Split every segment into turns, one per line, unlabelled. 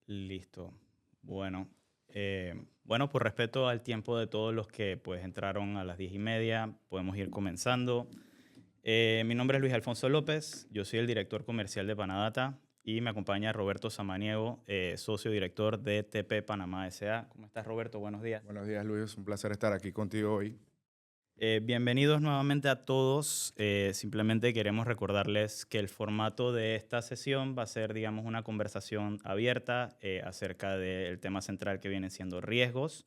Listo. Bueno, bueno, por respeto al tiempo de todos los que pues entraron a las 10:30, podemos ir comenzando. Mi nombre es Luis Alfonso López, yo soy el director comercial de Panadata y me acompaña Roberto Samaniego, socio director de TP Panamá S.A. ¿Cómo estás, Roberto? Buenos días.
Buenos días, Luis. Un placer estar aquí contigo hoy.
Bienvenidos nuevamente a todos. Simplemente queremos recordarles que el formato de esta sesión va a ser, digamos, una conversación abierta acerca del tema central que viene siendo riesgos.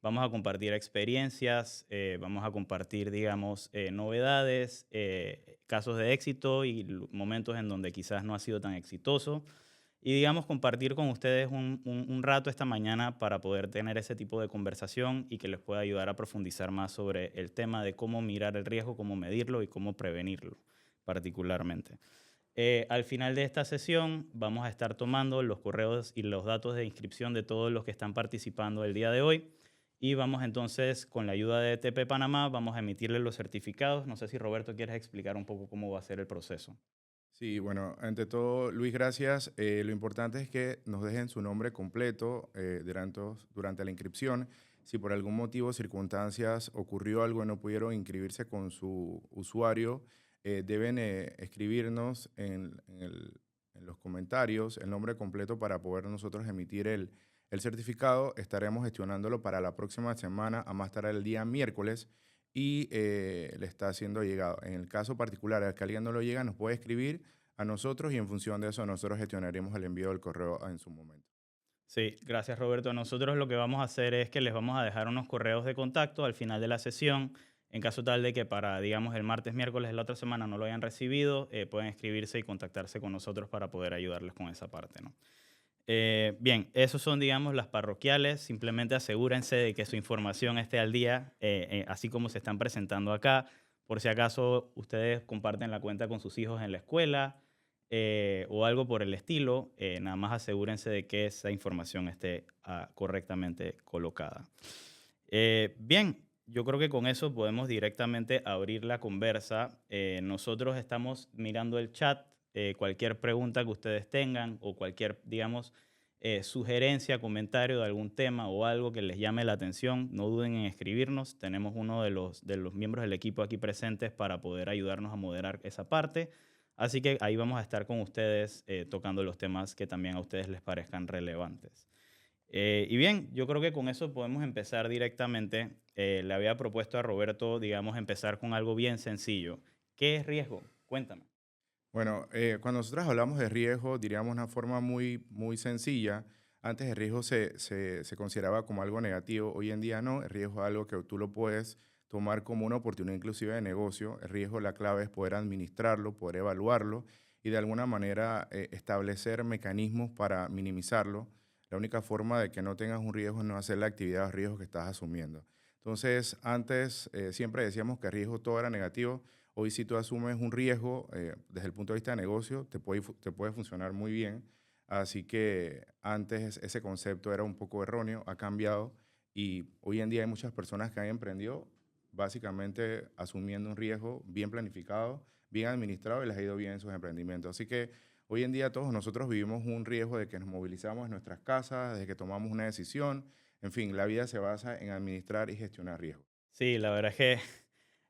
Vamos a compartir experiencias, vamos a compartir, digamos, novedades, casos de éxito y momentos en donde quizás no ha sido tan exitoso y digamos compartir con ustedes un rato esta mañana para poder tener ese tipo de conversación y que les pueda ayudar a profundizar más sobre el tema de cómo mirar el riesgo, cómo medirlo y cómo prevenirlo particularmente. Al final de esta sesión vamos a estar tomando los correos y los datos de inscripción de todos los que están participando el día de hoy y vamos entonces, con la ayuda de TP Panamá, vamos a emitirles los certificados. No sé si Roberto quieres explicar un poco cómo va a ser el proceso.
Sí, bueno, ante todo, Luis, gracias. Lo importante es que nos dejen su nombre completo durante la inscripción. Si por algún motivo o circunstancias ocurrió algo y no pudieron inscribirse con su usuario, deben escribirnos en los comentarios el nombre completo para poder nosotros emitir el certificado. Estaremos gestionándolo para la próxima semana, a más tardar el día miércoles, y le está haciendo llegado. En el caso particular, al que alguien no lo llega, nos puede escribir a nosotros y en función de eso nosotros gestionaremos el envío del correo en su momento.
Sí, gracias Roberto. Nosotros lo que vamos a hacer es que les vamos a dejar unos correos de contacto al final de la sesión. En caso tal de que para, digamos, el martes, miércoles de la otra semana no lo hayan recibido, pueden escribirse y contactarse con nosotros para poder ayudarles con esa parte, ¿no? Bien, esos son, digamos, las parroquiales. Simplemente asegúrense de que su información esté al día, así como se están presentando acá. Por si acaso ustedes comparten la cuenta con sus hijos en la escuela o algo por el estilo, nada más asegúrense de que esa información esté correctamente colocada. Bien, yo creo que con eso podemos directamente abrir la conversa. Nosotros estamos mirando el chat. Cualquier pregunta que ustedes tengan o cualquier, digamos, sugerencia, comentario de algún tema o algo que les llame la atención, no duden en escribirnos. Tenemos uno de los miembros del equipo aquí presentes para poder ayudarnos a moderar esa parte. Así que ahí vamos a estar con ustedes tocando los temas que también a ustedes les parezcan relevantes. Y bien, yo creo que con eso podemos empezar directamente. Le había propuesto a Roberto, digamos, empezar con algo bien sencillo. ¿Qué es riesgo? Cuéntame.
Bueno, cuando nosotros hablamos de riesgo, diríamos una forma muy sencilla. Antes el riesgo se consideraba como algo negativo, hoy en día no. El riesgo es algo que tú lo puedes tomar como una oportunidad inclusive de negocio. El riesgo, la clave es poder administrarlo, poder evaluarlo y de alguna manera establecer mecanismos para minimizarlo. La única forma de que no tengas un riesgo es no hacer la actividad o riesgo que estás asumiendo. Entonces, antes siempre decíamos que el riesgo todo era negativo. Hoy si tú asumes un riesgo desde el punto de vista de negocio, te puede funcionar muy bien. Así que antes ese concepto era un poco erróneo, ha cambiado y hoy en día hay muchas personas que han emprendido básicamente asumiendo un riesgo bien planificado, bien administrado y les ha ido bien en sus emprendimientos. Así que hoy en día todos nosotros vivimos un riesgo de que nos movilizamos en nuestras casas, de que tomamos una decisión. En fin, la vida se basa en administrar y gestionar riesgos.
Sí, la verdad es que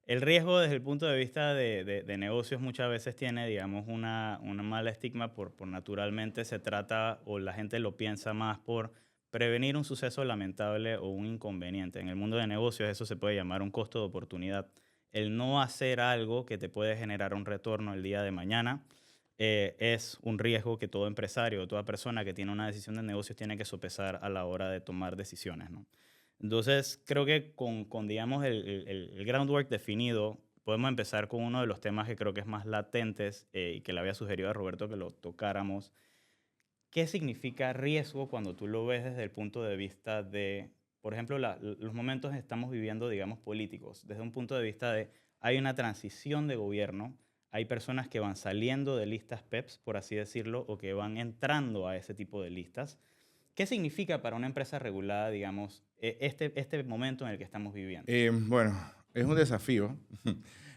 el riesgo desde el punto de vista de negocios muchas veces tiene, digamos, una mala estigma por naturalmente se trata o la gente lo piensa más por prevenir un suceso lamentable o un inconveniente. En el mundo de negocios eso se puede llamar un costo de oportunidad. El no hacer algo que te puede generar un retorno el día de mañana es un riesgo que todo empresario o toda persona que tiene una decisión de negocios tiene que sopesar a la hora de tomar decisiones, ¿no? Entonces, creo que con digamos, el groundwork definido, podemos empezar con uno de los temas que creo que es más latentes y que le había sugerido a Roberto que lo tocáramos. ¿Qué significa riesgo cuando tú lo ves desde el punto de vista de, por ejemplo, los momentos que estamos viviendo, digamos, políticos, desde un punto de vista de, hay una transición de gobierno, hay personas que van saliendo de listas PEPs, por así decirlo, o que van entrando a ese tipo de listas? ¿Qué significa para una empresa regulada, digamos, este momento en el que estamos viviendo?
Bueno, es un desafío.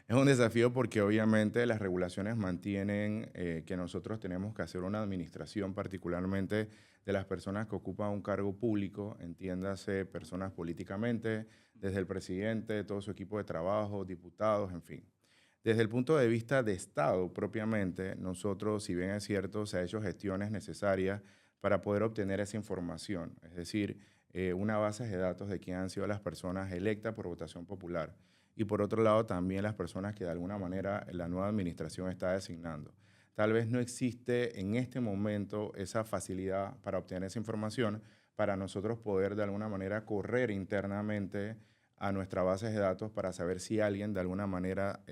Es un desafío porque obviamente las regulaciones mantienen que nosotros tenemos que hacer una administración particularmente de las personas que ocupan un cargo público, entiéndase personas políticamente, desde el presidente, todo su equipo de trabajo, diputados, en fin. Desde el punto de vista de Estado propiamente, nosotros, si bien es cierto, se ha hecho gestiones necesarias para poder obtener esa información, es decir, una base de datos de quién han sido las personas electas por votación popular y por otro lado también las personas que de alguna manera la nueva administración está designando. Tal vez no existe en este momento esa facilidad para obtener esa información para nosotros poder de alguna manera correr internamente a nuestra base de datos para saber si alguien de alguna manera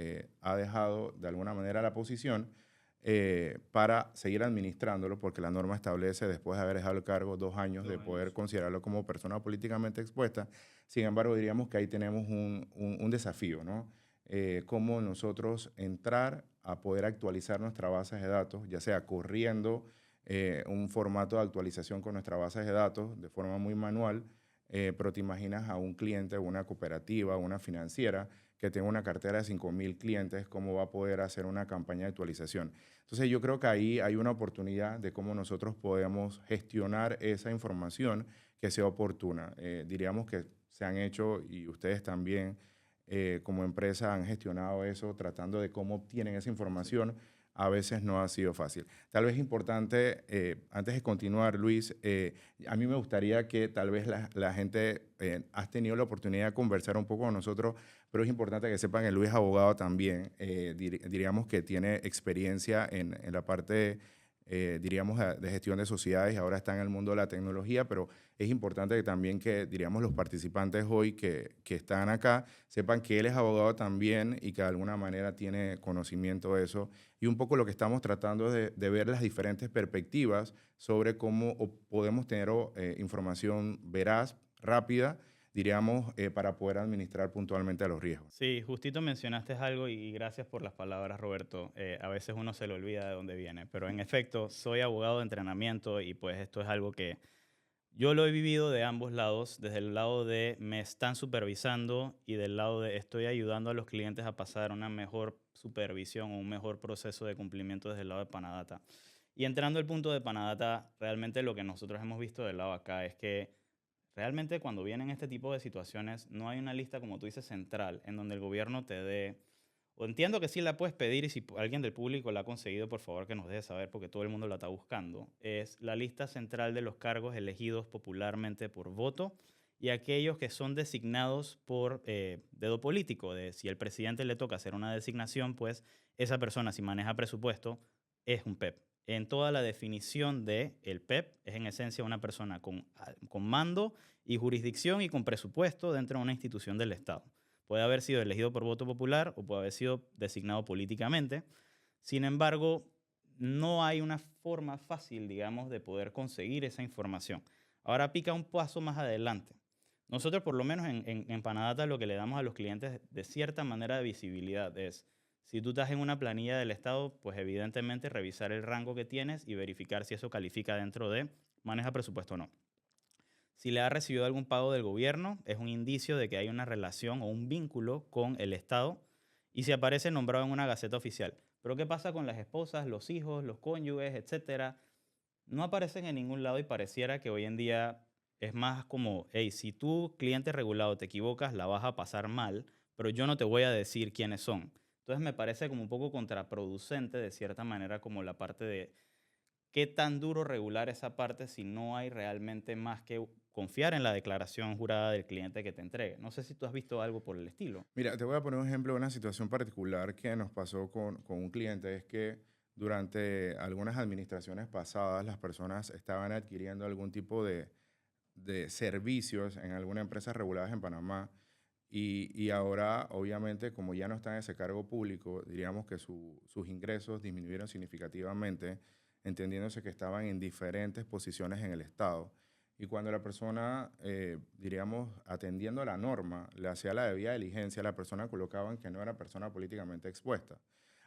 ha dejado de alguna manera la posición para seguir administrándolo, porque la norma establece después de haber dejado el cargo 2 años de poder considerarlo como persona políticamente expuesta. Sin embargo, diríamos que ahí tenemos un desafío, ¿no? Cómo nosotros entrar a poder actualizar nuestra base de datos, ya sea corriendo un formato de actualización con nuestra base de datos de forma muy manual, pero te imaginas a un cliente, una cooperativa, una financiera que tenga una cartera de 5.000 clientes, cómo va a poder hacer una campaña de actualización. Entonces yo creo que ahí hay una oportunidad de cómo nosotros podemos gestionar esa información que sea oportuna. Diríamos que se han hecho y ustedes también como empresa han gestionado eso tratando de cómo obtienen esa información. A veces no ha sido fácil. Tal vez es importante, antes de continuar, Luis, a mí me gustaría que tal vez la gente, has tenido la oportunidad de conversar un poco con nosotros, pero es importante que sepan que Luis es abogado también, diríamos que tiene experiencia en la parte, diríamos, de gestión de sociedades, ahora está en el mundo de la tecnología, pero es importante que también que, diríamos, los participantes hoy que están acá sepan que él es abogado también y que de alguna manera tiene conocimiento de eso. Y un poco lo que estamos tratando es de ver las diferentes perspectivas sobre cómo podemos tener información veraz, rápida, diríamos, para poder administrar puntualmente a los riesgos.
Sí, justito mencionaste algo y gracias por las palabras, Roberto. A veces uno se le olvida de dónde viene, pero en efecto, soy abogado de entrenamiento y pues esto es algo que yo lo he vivido de ambos lados, desde el lado de me están supervisando y del lado de estoy ayudando a los clientes a pasar una mejor supervisión o un mejor proceso de cumplimiento desde el lado de Panadata. Y entrando al punto de Panadata, realmente lo que nosotros hemos visto del lado acá es que realmente cuando vienen este tipo de situaciones no hay una lista, como tú dices, central, en donde el gobierno te dé, o entiendo que sí la puedes pedir y si alguien del público la ha conseguido, por favor que nos deje saber porque todo el mundo la está buscando, es la lista central de los cargos elegidos popularmente por voto y aquellos que son designados por dedo político, de si el presidente le toca hacer una designación, pues esa persona si maneja presupuesto es un PEP. En toda la definición de el PEP es en esencia una persona con mando y jurisdicción y con presupuesto dentro de una institución del Estado. Puede haber sido elegido por voto popular o puede haber sido designado políticamente. Sin embargo, no hay una forma fácil, digamos, de poder conseguir esa información. Ahora pica un paso más adelante. Nosotros, por lo menos en Panadata, lo que le damos a los clientes de cierta manera de visibilidad es, si tú estás en una planilla del Estado, pues evidentemente revisar el rango que tienes y verificar si eso califica dentro de maneja presupuesto o no. Si le ha recibido algún pago del gobierno, es un indicio de que hay una relación o un vínculo con el Estado y si aparece nombrado en una gaceta oficial. Pero ¿qué pasa con las esposas, los hijos, los cónyuges, etcétera? No aparecen en ningún lado y pareciera que hoy en día es más como, hey, si tú, cliente regulado, te equivocas, la vas a pasar mal, pero yo no te voy a decir quiénes son. Entonces me parece como un poco contraproducente de cierta manera como la parte de qué tan duro regular esa parte si no hay realmente más que confiar en la declaración jurada del cliente que te entregue. No sé si tú has visto algo por el estilo.
Mira, te voy a poner un ejemplo de una situación particular que nos pasó con un cliente. Es que durante algunas administraciones pasadas las personas estaban adquiriendo algún tipo de servicios en alguna empresa reguladas en Panamá y ahora, obviamente, como ya no está en ese cargo público, diríamos que sus ingresos disminuyeron significativamente, entendiéndose que estaban en diferentes posiciones en el Estado. Y cuando la persona, diríamos, atendiendo a la norma, le hacía la debida diligencia, la persona colocaban que no era persona políticamente expuesta.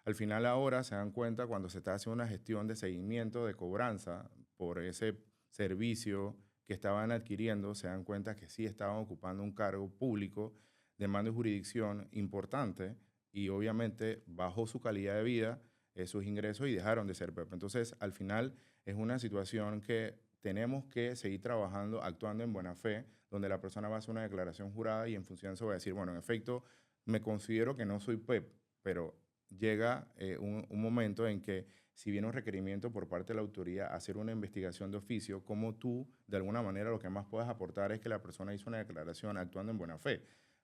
Al final ahora se dan cuenta cuando se está haciendo una gestión de seguimiento, de cobranza por ese servicio que estaban adquiriendo, se dan cuenta que sí estaban ocupando un cargo público de mando y jurisdicción importante y obviamente bajó su calidad de vida, sus ingresos y dejaron de ser PEP. Entonces, al final es una situación que tenemos que seguir trabajando, actuando en buena fe, donde la persona va a hacer una declaración jurada y en función de eso va a decir, bueno, en efecto, me considero que no soy PEP, pero llega un momento en que si viene un requerimiento por parte de la autoridad a hacer una investigación de oficio, como tú, de alguna manera, lo que más puedes aportar es que la persona hizo una declaración actuando en buena fe.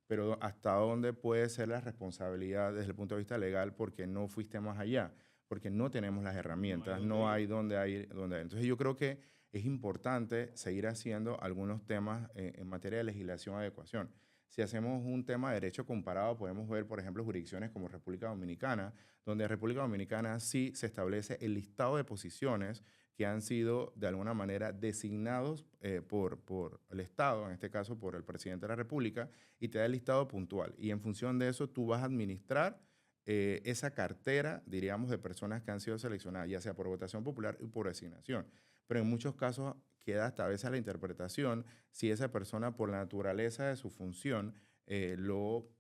Pero hasta dónde puede ser la responsabilidad desde el punto de vista legal porque no fuiste más allá, porque no tenemos las
No hay
herramientas,
donde
no
ir.
hay donde hay. Entonces yo creo que es importante seguir haciendo algunos temas en materia de legislación y adecuación. Si hacemos un tema de derecho comparado, podemos ver, por ejemplo, jurisdicciones como República Dominicana, donde en República Dominicana sí se establece el listado de posiciones que han sido de alguna manera designados por el Estado, en este caso por el presidente de la República, y te da el listado puntual. Y en función de eso tú vas a administrar esa cartera, diríamos, de personas que han sido seleccionadas, ya sea por votación popular y por designación. Pero en muchos casos queda hasta a veces a la interpretación si esa persona, por la naturaleza de su función,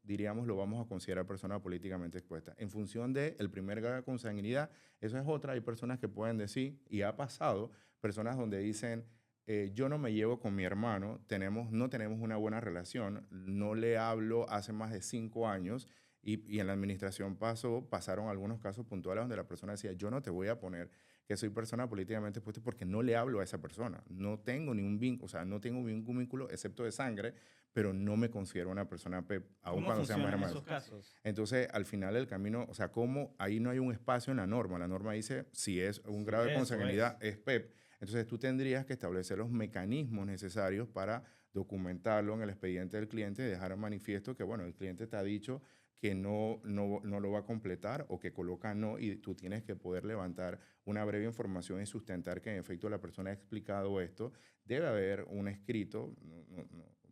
diríamos, lo vamos a considerar persona políticamente expuesta. En función del primer grado de consanguinidad, eso es otra. Hay personas que pueden decir, y ha pasado, personas donde dicen, yo no me llevo con mi hermano, no tenemos una buena relación, no le hablo hace más de 5 años, y en la administración pasaron algunos casos puntuales donde la persona decía, yo no te voy a poner que soy persona políticamente expuesta porque no le hablo a esa persona. No tengo ningún vínculo, o sea, no tengo ningún vínculo excepto de sangre, pero no me considero una persona PEP, aun
¿Cómo
cuando seamos
funcionan
hermanos.
esos casos?
Entonces, al final del camino, o sea, como ahí no hay un espacio en la norma. La norma dice, si es un
Sí,
grado de
eso es.
consanguinidad, es PEP. Entonces, tú tendrías que establecer los mecanismos necesarios para documentarlo en el expediente del cliente y dejar en manifiesto que, bueno, el cliente te ha dicho que no lo va a completar o que coloca no y tú tienes que poder levantar una breve información y sustentar que en efecto la persona ha explicado esto. Debe haber un escrito,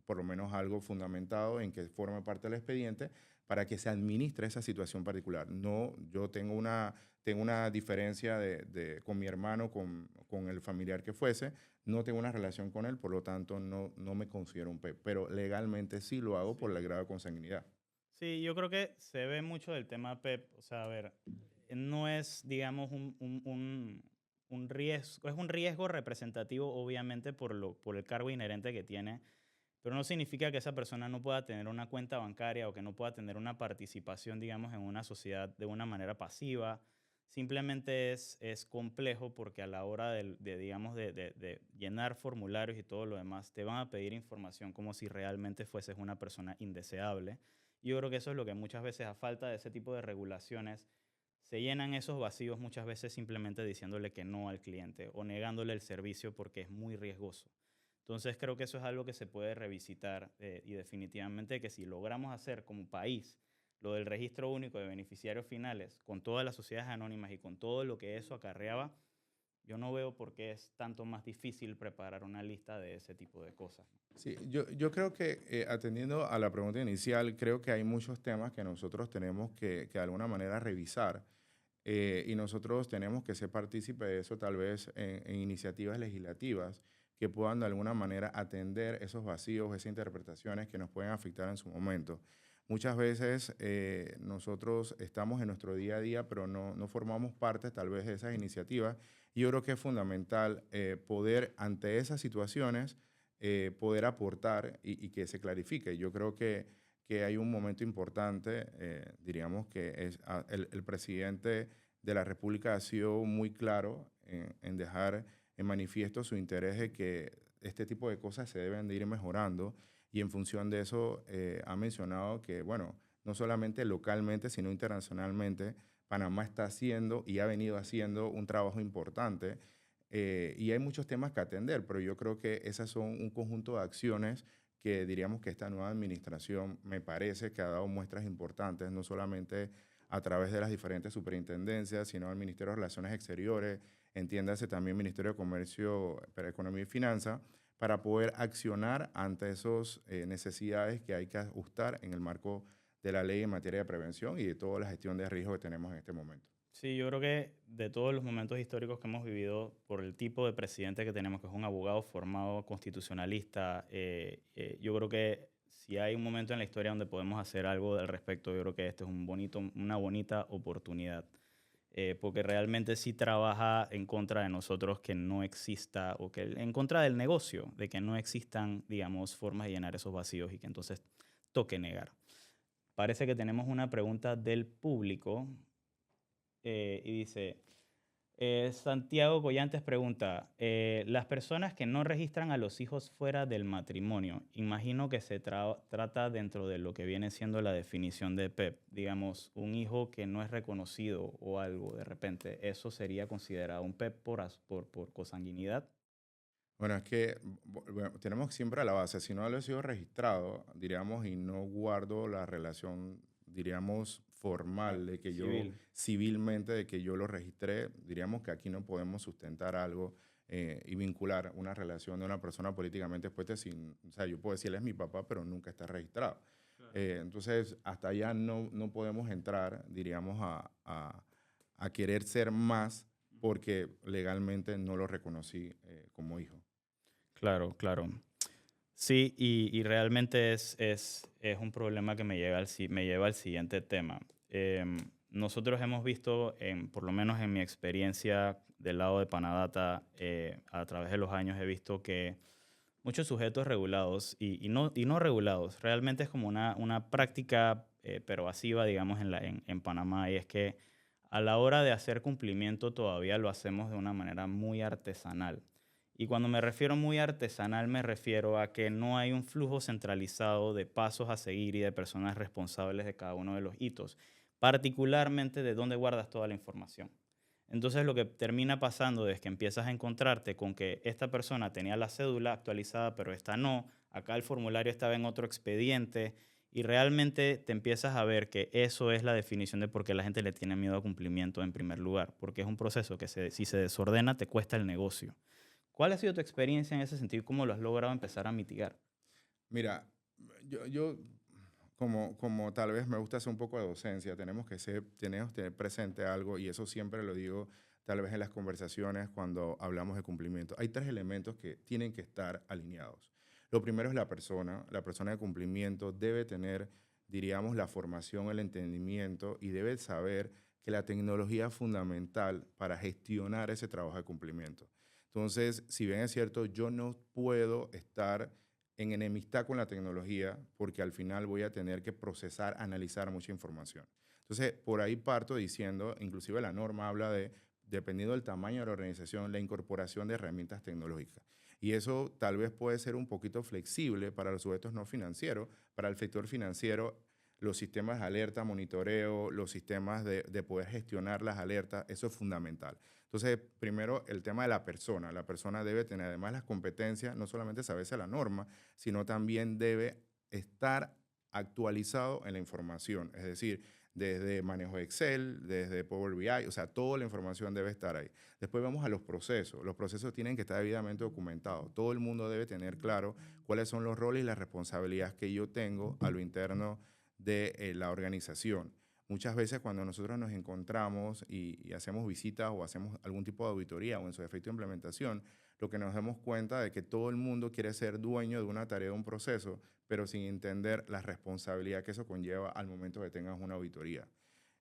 por lo menos algo fundamentado en que forme parte del expediente para que se administre esa situación particular. No, yo tengo una diferencia con mi hermano, con el familiar que fuese, no tengo una relación con él, por lo tanto no me considero un PEP, pero legalmente sí lo hago por
Sí.
el grado de consanguinidad.
Sí, yo creo que se ve mucho del tema PEP. O sea, a ver, no es, digamos, un riesgo, es un riesgo representativo, obviamente, por el cargo inherente que tiene, pero no significa que esa persona no pueda tener una cuenta bancaria o que no pueda tener una participación, digamos, en una sociedad de una manera pasiva. Simplemente es complejo porque a la hora digamos, de llenar formularios y todo lo demás, te van a pedir información como si realmente fueses una persona indeseable. Yo creo que eso es lo que muchas veces, a falta de ese tipo de regulaciones, se llenan esos vacíos muchas veces simplemente diciéndole que no al cliente o negándole el servicio porque es muy riesgoso. Entonces creo que eso es algo que se puede revisitar y definitivamente que si logramos hacer como país lo del registro único de beneficiarios finales con todas las sociedades anónimas y con todo lo que eso acarreaba, yo no veo por qué es tanto más difícil preparar una lista de ese tipo de cosas.
Sí, yo creo que atendiendo a la pregunta inicial, creo que hay muchos temas que nosotros tenemos que de alguna manera revisar y nosotros tenemos que ser partícipes de eso tal vez en iniciativas legislativas que puedan de alguna manera atender esos vacíos, esas interpretaciones que nos pueden afectar en su momento. Muchas veces nosotros estamos en nuestro día a día, pero no formamos parte tal vez de esas iniciativas. Y yo creo que es fundamental poder ante esas situaciones poder aportar y que se clarifique. Yo creo que hay un momento importante, diríamos que es el presidente de la República ha sido muy claro en dejar en manifiesto su interés de que este tipo de cosas se deben de ir mejorando y en función de eso ha mencionado que, bueno, no solamente localmente, sino internacionalmente, Panamá está haciendo y ha venido haciendo un trabajo importante y hay muchos temas que atender, pero yo creo que esas son un conjunto de acciones que diríamos que esta nueva administración me parece que ha dado muestras importantes, no solamente a través de las diferentes superintendencias, sino el Ministerio de Relaciones Exteriores, entiéndase también Ministerio de Comercio, Economía y Finanzas, para poder accionar ante esas necesidades que hay que ajustar en el marco de la ley en materia de prevención y de toda la gestión de riesgo que tenemos en este momento.
Sí, yo creo que de todos los momentos históricos que hemos vivido, por el tipo de presidente que tenemos, que es un abogado formado constitucionalista, yo creo que si hay un momento en la historia donde podemos hacer algo al respecto, yo creo que este es una bonita oportunidad. Porque realmente sí trabaja en contra de nosotros que no exista, o que en contra del negocio, de que no existan, digamos, formas de llenar esos vacíos y que entonces toque negar. Parece que tenemos una pregunta del público y dice, Santiago Collantes pregunta, las personas que no registran a los hijos fuera del matrimonio, imagino que se trata dentro de lo que viene siendo la definición de PEP, digamos, un hijo que no es reconocido o algo de repente, ¿eso sería considerado un PEP por consanguinidad?
Bueno, es que bueno, tenemos siempre a la base, si no lo he sido registrado, diríamos, y no guardo la relación, diríamos,
Ah,
formal de que yo,
civil.
civilmente, de que yo lo registré, diríamos que aquí no podemos sustentar algo y vincular una relación de una persona políticamente expuesta sin, o sea, yo puedo decir, él es mi papá, pero nunca está registrado. Entonces, hasta allá no podemos entrar, diríamos, a querer ser más porque legalmente no lo reconocí como hijo.
Claro, claro. Sí, y realmente es un problema que me lleva al siguiente tema. Nosotros hemos visto, por lo menos en mi experiencia del lado de Panadata, a través de los años he visto que muchos sujetos regulados y no regulados, realmente es como una práctica pervasiva, digamos, en Panamá, y es que a la hora de hacer cumplimiento todavía lo hacemos de una manera muy artesanal. Y cuando me refiero muy artesanal, me refiero a que no hay un flujo centralizado de pasos a seguir y de personas responsables de cada uno de los hitos, particularmente de dónde guardas toda la información. Entonces lo que termina pasando es que empiezas a encontrarte con que esta persona tenía la cédula actualizada, pero esta no, acá el formulario estaba en otro expediente y realmente te empiezas a ver que eso es la definición de por qué la gente le tiene miedo a cumplimiento en primer lugar, porque es un proceso que si se desordena te cuesta el negocio. ¿Cuál ha sido tu experiencia en ese sentido y cómo lo has logrado empezar a mitigar?
Mira, yo como tal vez me gusta hacer un poco de docencia, tenemos que tener presente algo y eso siempre lo digo tal vez en las conversaciones cuando hablamos de cumplimiento. Hay tres elementos que tienen que estar alineados. Lo primero es la persona de cumplimiento debe tener, diríamos, la formación, el entendimiento y debe saber que la tecnología es fundamental para gestionar ese trabajo de cumplimiento. Entonces, si bien es cierto, yo no puedo estar en enemistad con la tecnología porque al final voy a tener que procesar, analizar mucha información. Entonces, por ahí parto diciendo, inclusive la norma habla de, dependiendo del tamaño de la organización, la incorporación de herramientas tecnológicas. Y eso tal vez puede ser un poquito flexible para los sujetos no financieros, para el sector financiero. Los sistemas de alerta, monitoreo, los sistemas de poder gestionar las alertas, eso es fundamental. Entonces, primero, el tema de la persona. La persona debe tener además las competencias, no solamente saberse la norma, sino también debe estar actualizado en la información. Es decir, desde manejo de Excel, desde Power BI, o sea, toda la información debe estar ahí. Después vamos a los procesos. Los procesos tienen que estar debidamente documentados. Todo el mundo debe tener claro cuáles son los roles y las responsabilidades que yo tengo a lo interno de la organización. Muchas veces cuando nosotros nos encontramos y hacemos visitas o hacemos algún tipo de auditoría o en su defecto de implementación, lo que nos damos cuenta de que todo el mundo quiere ser dueño de una tarea o un proceso, pero sin entender la responsabilidad que eso conlleva al momento que tengas una auditoría.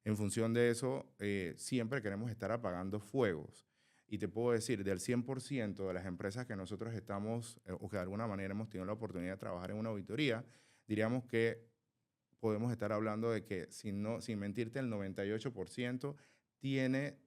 En función de eso, siempre queremos estar apagando fuegos. Y te puedo decir, del 100% de las empresas que nosotros estamos, o que de alguna manera hemos tenido la oportunidad de trabajar en una auditoría, diríamos que podemos estar hablando de que, sin mentirte, el 98% tiene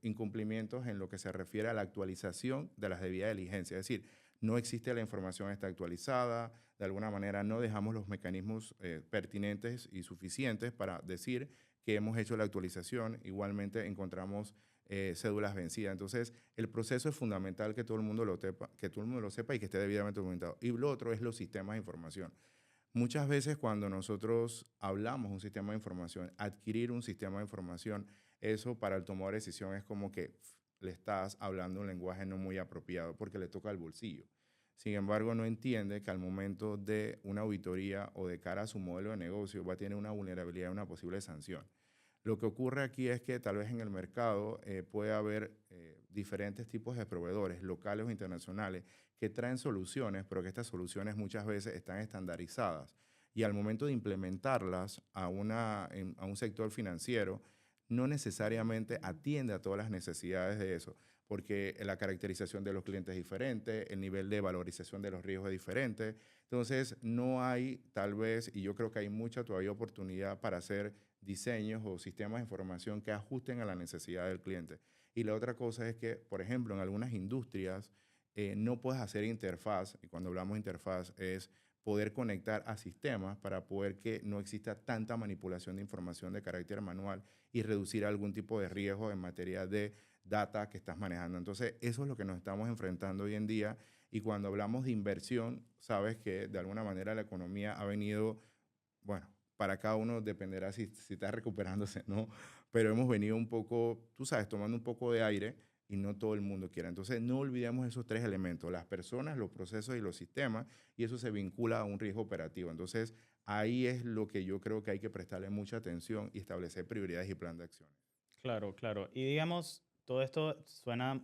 incumplimientos en lo que se refiere a la actualización de las debidas diligencias. Es decir, no existe la información está actualizada, de alguna manera no dejamos los mecanismos pertinentes y suficientes para decir que hemos hecho la actualización. Igualmente encontramos cédulas vencidas. Entonces, el proceso es fundamental que todo el mundo que todo el mundo lo sepa y que esté debidamente documentado. Y lo otro es los sistemas de información. Muchas veces cuando nosotros hablamos de un sistema de información, adquirir un sistema de información, eso para el tomador de decisión es como que le estás hablando un lenguaje no muy apropiado porque le toca al bolsillo. Sin embargo, no entiende que al momento de una auditoría o de cara a su modelo de negocio va a tener una vulnerabilidad y una posible sanción. Lo que ocurre aquí es que tal vez en el mercado puede haber diferentes tipos de proveedores, locales o internacionales, que traen soluciones, pero que estas soluciones muchas veces están estandarizadas. Y al momento de implementarlas a un sector financiero, no necesariamente atiende a todas las necesidades de eso, porque la caracterización de los clientes es diferente, el nivel de valorización de los riesgos es diferente. Entonces, no hay tal vez, y yo creo que hay mucha todavía oportunidad para hacer diseños o sistemas de información que ajusten a la necesidad del cliente. Y la otra cosa es que, por ejemplo, en algunas industrias no puedes hacer interfaz, y cuando hablamos de interfaz es poder conectar a sistemas para poder que no exista tanta manipulación de información de carácter manual y reducir algún tipo de riesgo en materia de data que estás manejando. Entonces, eso es lo que nos estamos enfrentando hoy en día. Y cuando hablamos de inversión, sabes que de alguna manera la economía ha venido, bueno, para cada uno dependerá si está recuperándose, ¿no? Pero hemos venido un poco, tú sabes, tomando un poco de aire y no todo el mundo quiere. Entonces, no olvidemos esos tres elementos, las personas, los procesos y los sistemas, y eso se vincula a un riesgo operativo. Entonces, ahí es lo que yo creo que hay que prestarle mucha atención y establecer prioridades y plan de acción.
Claro, claro. Y digamos, todo esto suena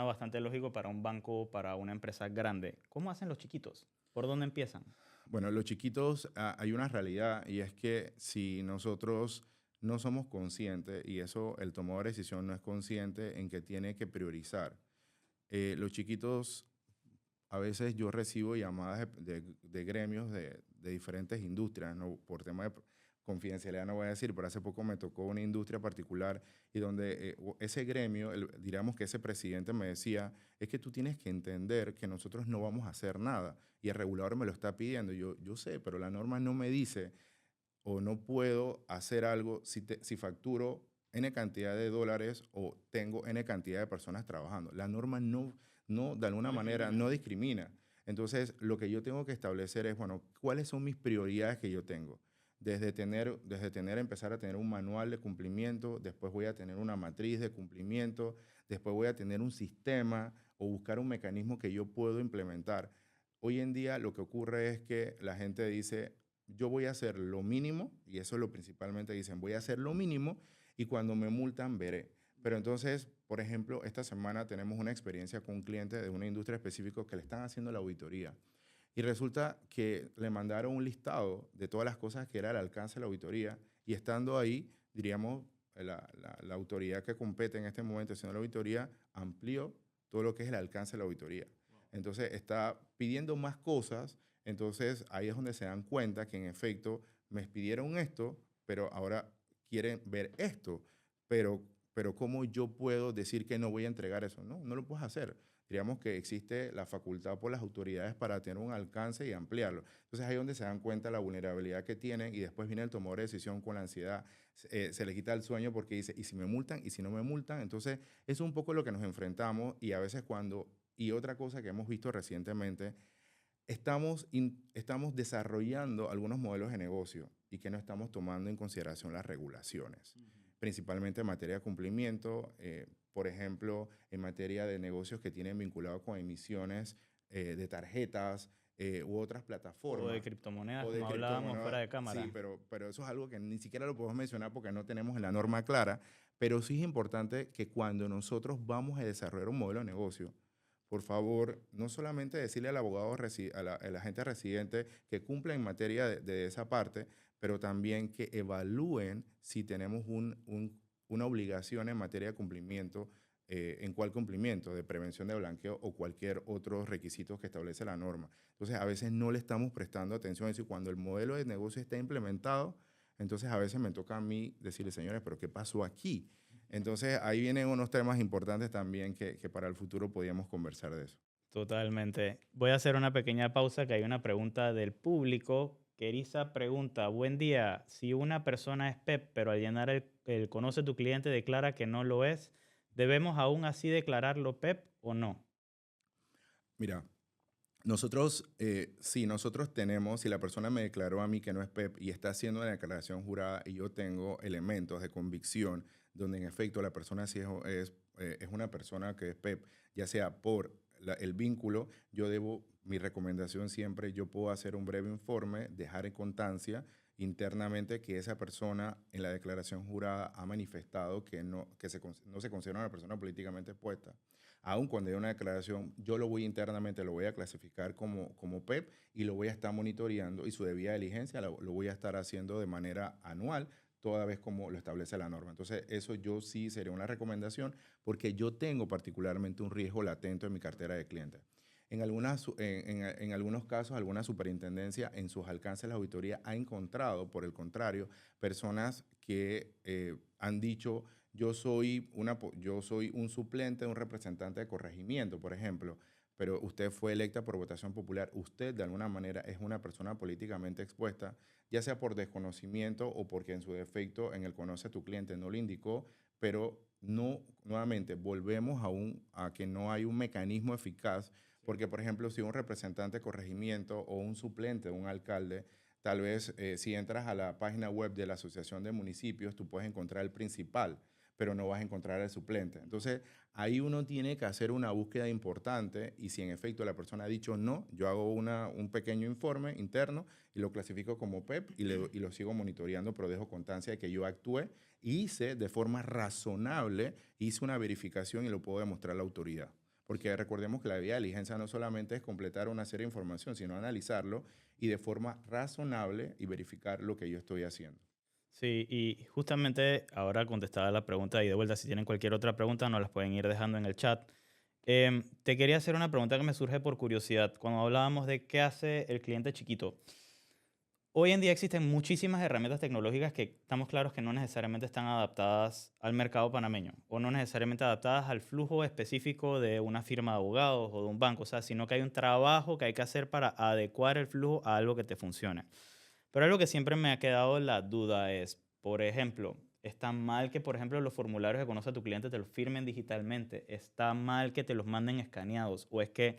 bastante lógico para un banco, para una empresa grande. ¿Cómo hacen los chiquitos? ¿Por dónde empiezan?
Bueno, los chiquitos, hay una realidad y es que si nosotros no somos conscientes, y eso el tomador de decisión no es consciente en que tiene que priorizar, los chiquitos, a veces yo recibo llamadas de gremios de diferentes industrias, ¿no? Por tema de confidencialidad no voy a decir, pero hace poco me tocó una industria particular y donde ese gremio, diríamos que ese presidente me decía, es que tú tienes que entender que nosotros no vamos a hacer nada y el regulador me lo está pidiendo. Yo sé, pero la norma no me dice o no puedo hacer algo si facturo N cantidad de dólares o tengo N cantidad de personas trabajando. La norma no de alguna
No
manera,
discrimina.
no discrimina. Entonces, lo que yo tengo que establecer es, bueno, ¿cuáles son mis prioridades que yo tengo? Empezar a tener un manual de cumplimiento, después voy a tener una matriz de cumplimiento, después voy a tener un sistema o buscar un mecanismo que yo puedo implementar. Hoy en día lo que ocurre es que la gente dice, yo voy a hacer lo mínimo, y eso es lo principalmente dicen, voy a hacer lo mínimo y cuando me multan veré. Pero entonces, por ejemplo, esta semana tenemos una experiencia con un cliente de una industria específica que le están haciendo la auditoría. Y resulta que le mandaron un listado de todas las cosas que era el alcance de la auditoría y estando ahí, diríamos, la autoridad que compete en este momento haciendo la auditoría amplió todo lo que es el alcance de la auditoría. Entonces está pidiendo más cosas, entonces ahí es donde se dan cuenta que en efecto me pidieron esto, pero ahora quieren ver esto, pero, pero ¿cómo yo puedo decir que no voy a entregar eso? No, no lo puedes hacer. Diríamos que existe la facultad por las autoridades para tener un alcance y ampliarlo. Entonces ahí es donde se dan cuenta la vulnerabilidad que tienen y después viene el tomador de decisión con la ansiedad. Se le quita el sueño porque dice, ¿y si me multan? ¿Y si no me multan? Entonces es un poco lo que nos enfrentamos y a veces y otra cosa que hemos visto recientemente, estamos desarrollando algunos modelos de negocio y que no estamos tomando en consideración las regulaciones, principalmente en materia de cumplimiento, por ejemplo, en materia de negocios que tienen vinculado con emisiones de tarjetas u otras
O de
plataformas
criptomonedas,
o de
como hablábamos fuera
criptomonedas.
de
Sí,
cámara.
pero eso es algo que ni siquiera lo podemos mencionar porque no tenemos la norma clara, pero sí es importante que cuando nosotros vamos a desarrollar un modelo de negocio, por favor, no solamente decirle al abogado, al agente residente que cumpla en materia de esa parte, pero también que evalúen si tenemos una obligación en materia de cumplimiento, en cuál cumplimiento, de prevención de blanqueo o cualquier otro requisito que establece la norma. Entonces, a veces no le estamos prestando atención. Es decir, cuando el modelo de negocio está implementado, entonces a veces me toca a mí decirle, señores, pero ¿qué pasó aquí? Entonces, ahí vienen unos temas importantes también que para el futuro podíamos conversar de eso.
Totalmente. Voy a hacer una pequeña pausa, que hay una pregunta del público. Kerisa pregunta, buen día, si una persona es PEP, pero al llenar el conoce tu cliente declara que no lo es, ¿debemos aún así declararlo PEP o no?
Mira, si la persona me declaró a mí que no es PEP y está haciendo la declaración jurada y yo tengo elementos de convicción donde en efecto la persona sí es una persona que es PEP, ya sea por el vínculo, mi recomendación siempre, yo puedo hacer un breve informe, dejar en constancia internamente que esa persona en la declaración jurada ha manifestado que no se considera una persona políticamente expuesta. Aun cuando hay una declaración, yo lo voy internamente, lo voy a clasificar como PEP y lo voy a estar monitoreando y su debida diligencia lo voy a estar haciendo de manera anual, toda vez como lo establece la norma. Entonces, eso yo sí sería una recomendación porque yo tengo particularmente un riesgo latente en mi cartera de clientes. En algunos casos, alguna superintendencia en sus alcances de la auditoría ha encontrado, por el contrario, personas que han dicho, yo soy un suplente, un representante de corregimiento, por ejemplo, pero usted fue electa por votación popular, usted de alguna manera es una persona políticamente expuesta, ya sea por desconocimiento o porque en su defecto en el conoce a tu cliente no lo indicó, pero no, nuevamente, volvemos a que no hay un mecanismo eficaz porque, por ejemplo, si un representante de corregimiento o un suplente de un alcalde, tal vez si entras a la página web de la Asociación de Municipios, tú puedes encontrar el principal, pero no vas a encontrar el suplente. Entonces, ahí uno tiene que hacer una búsqueda importante y si en efecto la persona ha dicho no, yo hago un pequeño informe interno y lo clasifico como PEP y lo sigo monitoreando, pero dejo constancia de que yo actué y hice de forma razonable, hice una verificación y lo puedo demostrar a la autoridad. Porque recordemos que la vía de diligencia no solamente es completar una serie de información, sino analizarlo y de forma razonable y verificar lo que yo estoy haciendo.
Sí, y justamente ahora contestada la pregunta y de vuelta, si tienen cualquier otra pregunta, nos las pueden ir dejando en el chat. Te quería hacer una pregunta que me surge por curiosidad. Cuando hablábamos de qué hace el cliente chiquito, hoy en día existen muchísimas herramientas tecnológicas que estamos claros que no necesariamente están adaptadas al mercado panameño o no necesariamente adaptadas al flujo específico de una firma de abogados o de un banco, o sea, sino que hay un trabajo que hay que hacer para adecuar el flujo a algo que te funcione. Pero algo que siempre me ha quedado la duda es, por ejemplo, ¿está mal que, por ejemplo, los formularios que conoce a tu cliente te los firmen digitalmente? ¿Está mal que te los manden escaneados? ¿O es que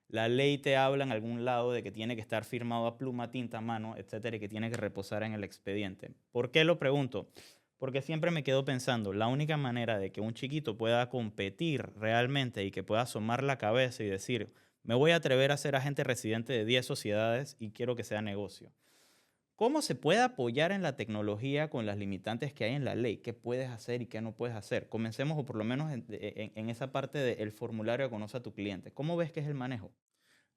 la ley te habla en algún lado de que tiene que estar firmado a pluma, tinta, mano, etcétera, y que tiene que reposar en el expediente? ¿Por qué lo pregunto? Porque siempre me quedo pensando, la única manera de que un chiquito pueda competir realmente y que pueda asomar la cabeza y decir, me voy a atrever a ser agente residente de 10 sociedades y quiero que sea negocio. ¿Cómo se puede apoyar en la tecnología con las limitantes que hay en la ley? ¿Qué puedes hacer y qué no puedes hacer? Comencemos o por lo menos en esa parte del formulario que conoce a tu cliente. ¿Cómo ves que es el manejo?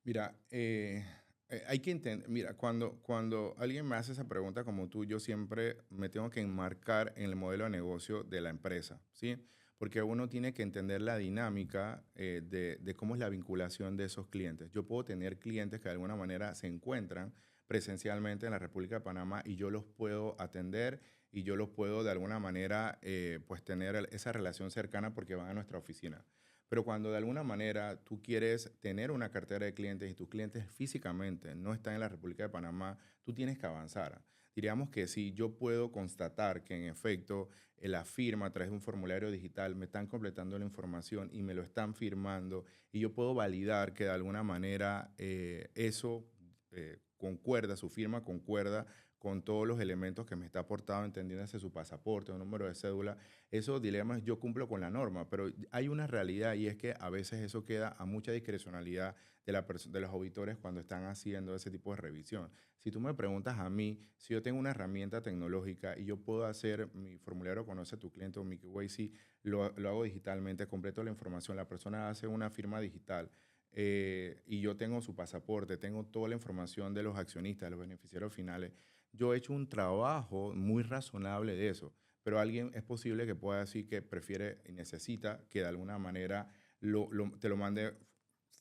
Mira, hay que entender, mira, cuando alguien me hace esa pregunta como tú, yo siempre me tengo que enmarcar en el modelo de negocio de la empresa, ¿sí? Porque uno tiene que entender la dinámica de cómo es la vinculación de esos clientes. Yo puedo tener clientes que de alguna manera se encuentran presencialmente en la República de Panamá y yo los puedo atender y yo los puedo de alguna manera pues tener esa relación cercana porque van a nuestra oficina. Pero cuando de alguna manera tú quieres tener una cartera de clientes y tus clientes físicamente no están en la República de Panamá, tú tienes que avanzar. Diríamos que si yo puedo constatar que en efecto la firma a través de un formulario digital me están completando la información y me lo están firmando y yo puedo validar que de alguna manera eso concuerda, su firma concuerda con todos los elementos que me está aportado, entendiéndose su pasaporte, un número de cédula, esos dilemas yo cumplo con la norma, pero hay una realidad y es que a veces eso queda a mucha discrecionalidad de los auditores cuando están haciendo ese tipo de revisión. Si tú me preguntas a mí, si yo tengo una herramienta tecnológica y yo puedo hacer mi formulario Conoce a tu cliente o mi KYC, lo hago digitalmente, completo la información, la persona hace una firma digital, y yo tengo su pasaporte, tengo toda la información de los accionistas, de los beneficiarios finales, yo he hecho un trabajo muy razonable de eso, pero alguien es posible que pueda decir que prefiere y necesita que de alguna manera te lo mande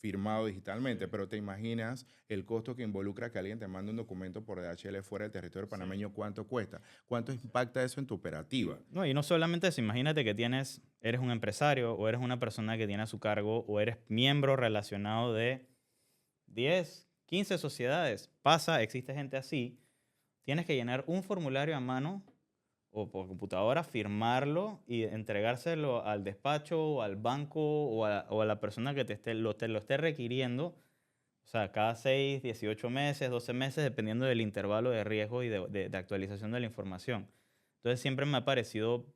firmado digitalmente,
Sí,
pero te imaginas el costo que involucra que alguien te mande un documento por DHL fuera del territorio
sí.
panameño, ¿cuánto cuesta? ¿Cuánto impacta eso en tu operativa?
No, y no solamente eso, imagínate que eres un empresario o eres una persona que tiene a su cargo o eres miembro relacionado de 10, 15 sociedades. Pasa, existe gente así. Tienes que llenar un formulario a mano o por computadora, firmarlo y entregárselo al despacho o al banco o a la persona que te lo esté requiriendo. O sea, cada 6, 18 meses, 12 meses, dependiendo del intervalo de riesgo y de actualización de la información. Entonces siempre me ha parecido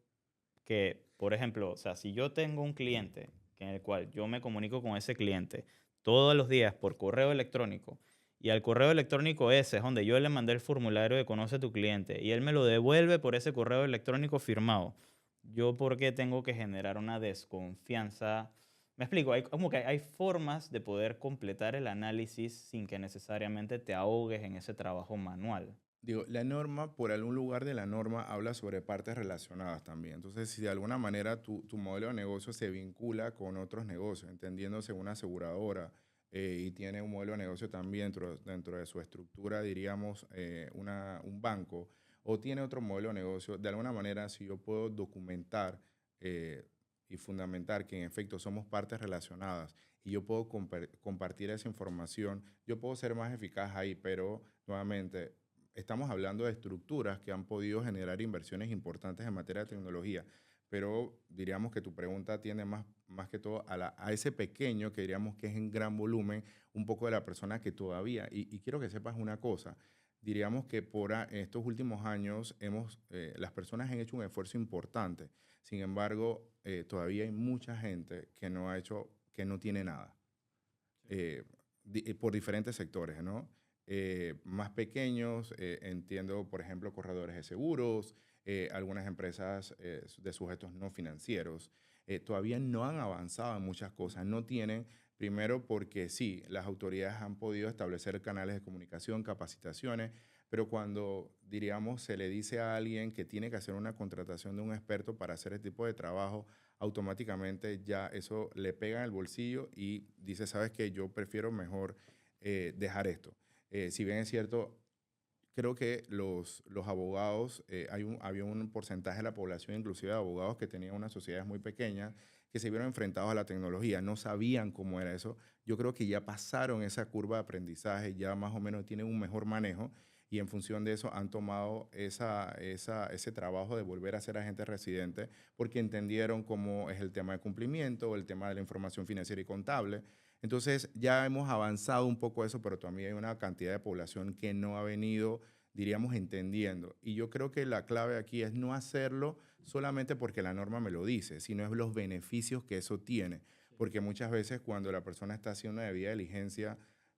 que, por ejemplo, o sea, si yo tengo un cliente en el cual yo me comunico con ese cliente todos los días por correo electrónico y al correo electrónico ese es donde yo le mandé el formulario de Conoce a tu cliente y él me lo devuelve por ese correo electrónico firmado, ¿yo por qué tengo que generar una desconfianza? Me explico, hay como que hay formas de poder completar el análisis sin que necesariamente te ahogues en ese trabajo manual.
Digo, la norma, por algún lugar de la norma, habla sobre partes relacionadas también. Entonces, si de alguna manera tu modelo de negocio se vincula con otros negocios, entendiéndose una aseguradora y tiene un modelo de negocio también dentro de su estructura, diríamos, un banco, o tiene otro modelo de negocio, de alguna manera, si yo puedo documentar eh, y fundamentar que en efecto somos partes relacionadas y yo puedo compartir esa información, yo puedo ser más eficaz ahí, pero nuevamente estamos hablando de estructuras que han podido generar inversiones importantes en materia de tecnología, pero diríamos que tu pregunta tiene más que todo a ese pequeño que diríamos que es en gran volumen, un poco de la persona que todavía, y quiero que sepas una cosa, diríamos que estos últimos años las personas han hecho un esfuerzo importante, sin embargo, todavía hay mucha gente que no ha hecho, que no tiene nada eh, por diferentes sectores, ¿no? Más pequeños, entiendo, por ejemplo, corredores de seguros, algunas empresas de sujetos no financieros, todavía no han avanzado en muchas cosas, no tienen, primero porque sí, las autoridades han podido establecer canales de comunicación, capacitaciones, pero cuando, diríamos, se le dice a alguien que tiene que hacer una contratación de un experto para hacer este tipo de trabajo, automáticamente ya eso le pega en el bolsillo y dice, sabes que yo prefiero mejor dejar esto. Si bien es cierto, creo que los abogados, había un porcentaje de la población, inclusive de abogados, que tenían unas sociedades muy pequeñas, que se vieron enfrentados a la tecnología, no sabían cómo era eso. Yo creo que ya pasaron esa curva de aprendizaje, ya más o menos tienen un mejor manejo y en función de eso han tomado ese trabajo de volver a ser agentes residentes porque entendieron cómo es el tema de cumplimiento, el tema de la información financiera y contable. Entonces ya hemos avanzado un poco eso, pero todavía hay una cantidad de población que no ha venido, diríamos, entendiendo. Y yo creo que la clave aquí es no hacerlo solamente porque la norma me lo dice, sino es los beneficios que eso tiene. Porque muchas veces cuando la persona está haciendo una debida diligencia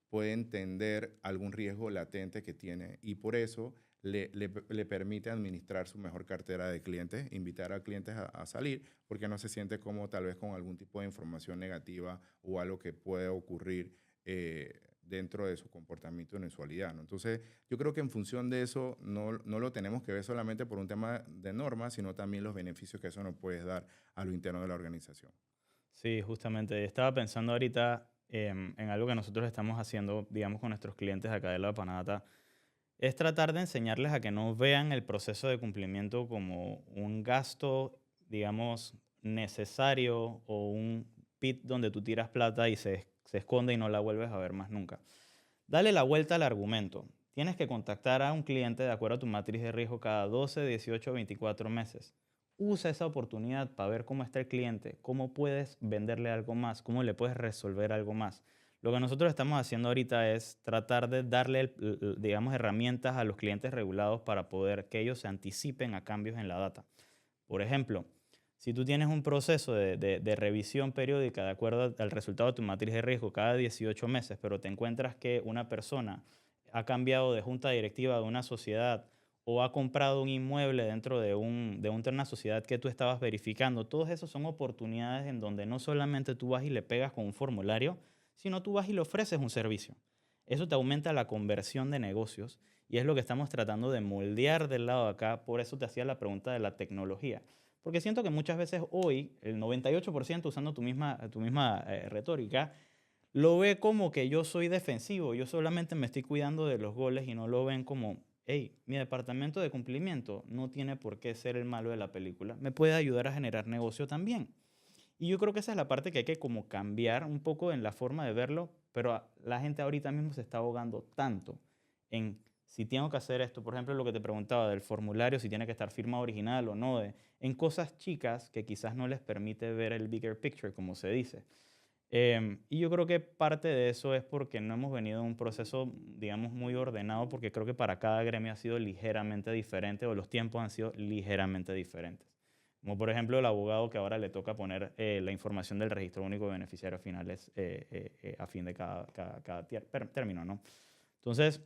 puede entender algún riesgo latente que tiene y por eso le permite administrar su mejor cartera de clientes, invitar a clientes a salir, porque no se siente como tal vez con algún tipo de información negativa o algo que puede ocurrir dentro de su comportamiento de usualidad, ¿no? Entonces, yo creo que en función de eso no lo tenemos que ver solamente por un tema de normas, sino también los beneficios que eso nos puede dar a lo interno de la organización.
Sí, justamente. Estaba pensando ahorita en algo que nosotros estamos haciendo, digamos, con nuestros clientes acá de la Panata. Es tratar de enseñarles a que no vean el proceso de cumplimiento como un gasto, digamos, necesario o un pit donde tú tiras plata y se esconde y no la vuelves a ver más nunca. Dale la vuelta al argumento. Tienes que contactar a un cliente de acuerdo a tu matriz de riesgo cada 12, 18 o 24 meses. Usa esa oportunidad para ver cómo está el cliente, cómo puedes venderle algo más, cómo le puedes resolver algo más. Lo que nosotros estamos haciendo ahorita es tratar de darle, digamos, herramientas a los clientes regulados para poder que ellos se anticipen a cambios en la data. Por ejemplo, si tú tienes un proceso de revisión periódica de acuerdo al resultado de tu matriz de riesgo cada 18 meses, pero te encuentras que una persona ha cambiado de junta directiva de una sociedad o ha comprado un inmueble dentro de una sociedad que tú estabas verificando, todos esos son oportunidades en donde no solamente tú vas y le pegas con un formulario, sino tú vas y le ofreces un servicio. Eso te aumenta la conversión de negocios y es lo que estamos tratando de moldear del lado de acá. Por eso te hacía la pregunta de la tecnología. Porque siento que muchas veces hoy, el 98% usando tu misma retórica, lo ve como que yo soy defensivo, yo solamente me estoy cuidando de los goles y no lo ven como, hey, mi departamento de cumplimiento no tiene por qué ser el malo de la película, me puede ayudar a generar negocio también. Y yo creo que esa es la parte que hay que como cambiar un poco en la forma de verlo, pero la gente ahorita mismo se está ahogando tanto en si tengo que hacer esto, por ejemplo, lo que te preguntaba del formulario, si tiene que estar firma original o no, en cosas chicas que quizás no les permite ver el bigger picture, como se dice. Y yo creo que parte de eso es porque no hemos venido en un proceso, digamos, muy ordenado, porque creo que para cada gremio ha sido ligeramente diferente o los tiempos han sido ligeramente diferentes. Como por ejemplo el abogado que ahora le toca poner la información del registro único de beneficiarios finales a fin de cada término, ¿no? Entonces,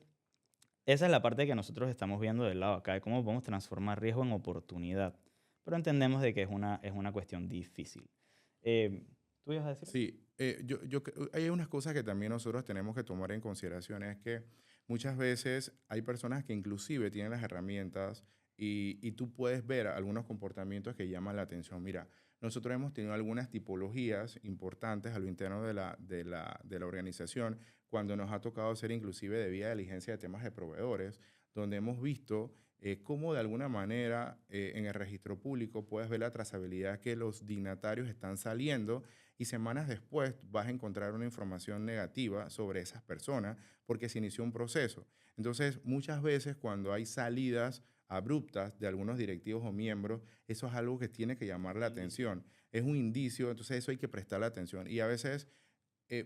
esa es la parte que nosotros estamos viendo del lado acá, de cómo podemos transformar riesgo en oportunidad. Pero entendemos de que es una cuestión difícil. ¿Tú ibas a decir algo?
Sí, hay unas cosas que también nosotros tenemos que tomar en consideración, es que muchas veces hay personas que inclusive tienen las herramientas y tú puedes ver algunos comportamientos que llaman la atención. Mira, nosotros hemos tenido algunas tipologías importantes a lo interno de la organización cuando nos ha tocado ser inclusive de vía de diligencia de temas de proveedores, donde hemos visto cómo de alguna manera en el registro público puedes ver la trazabilidad que los dignatarios están saliendo y semanas después vas a encontrar una información negativa sobre esas personas porque se inició un proceso. Entonces, muchas veces cuando hay salidas abruptas de algunos directivos o miembros, eso es algo que tiene que llamar la
Indicio.
atención. Es un indicio, entonces eso hay que prestarle atención. Y a veces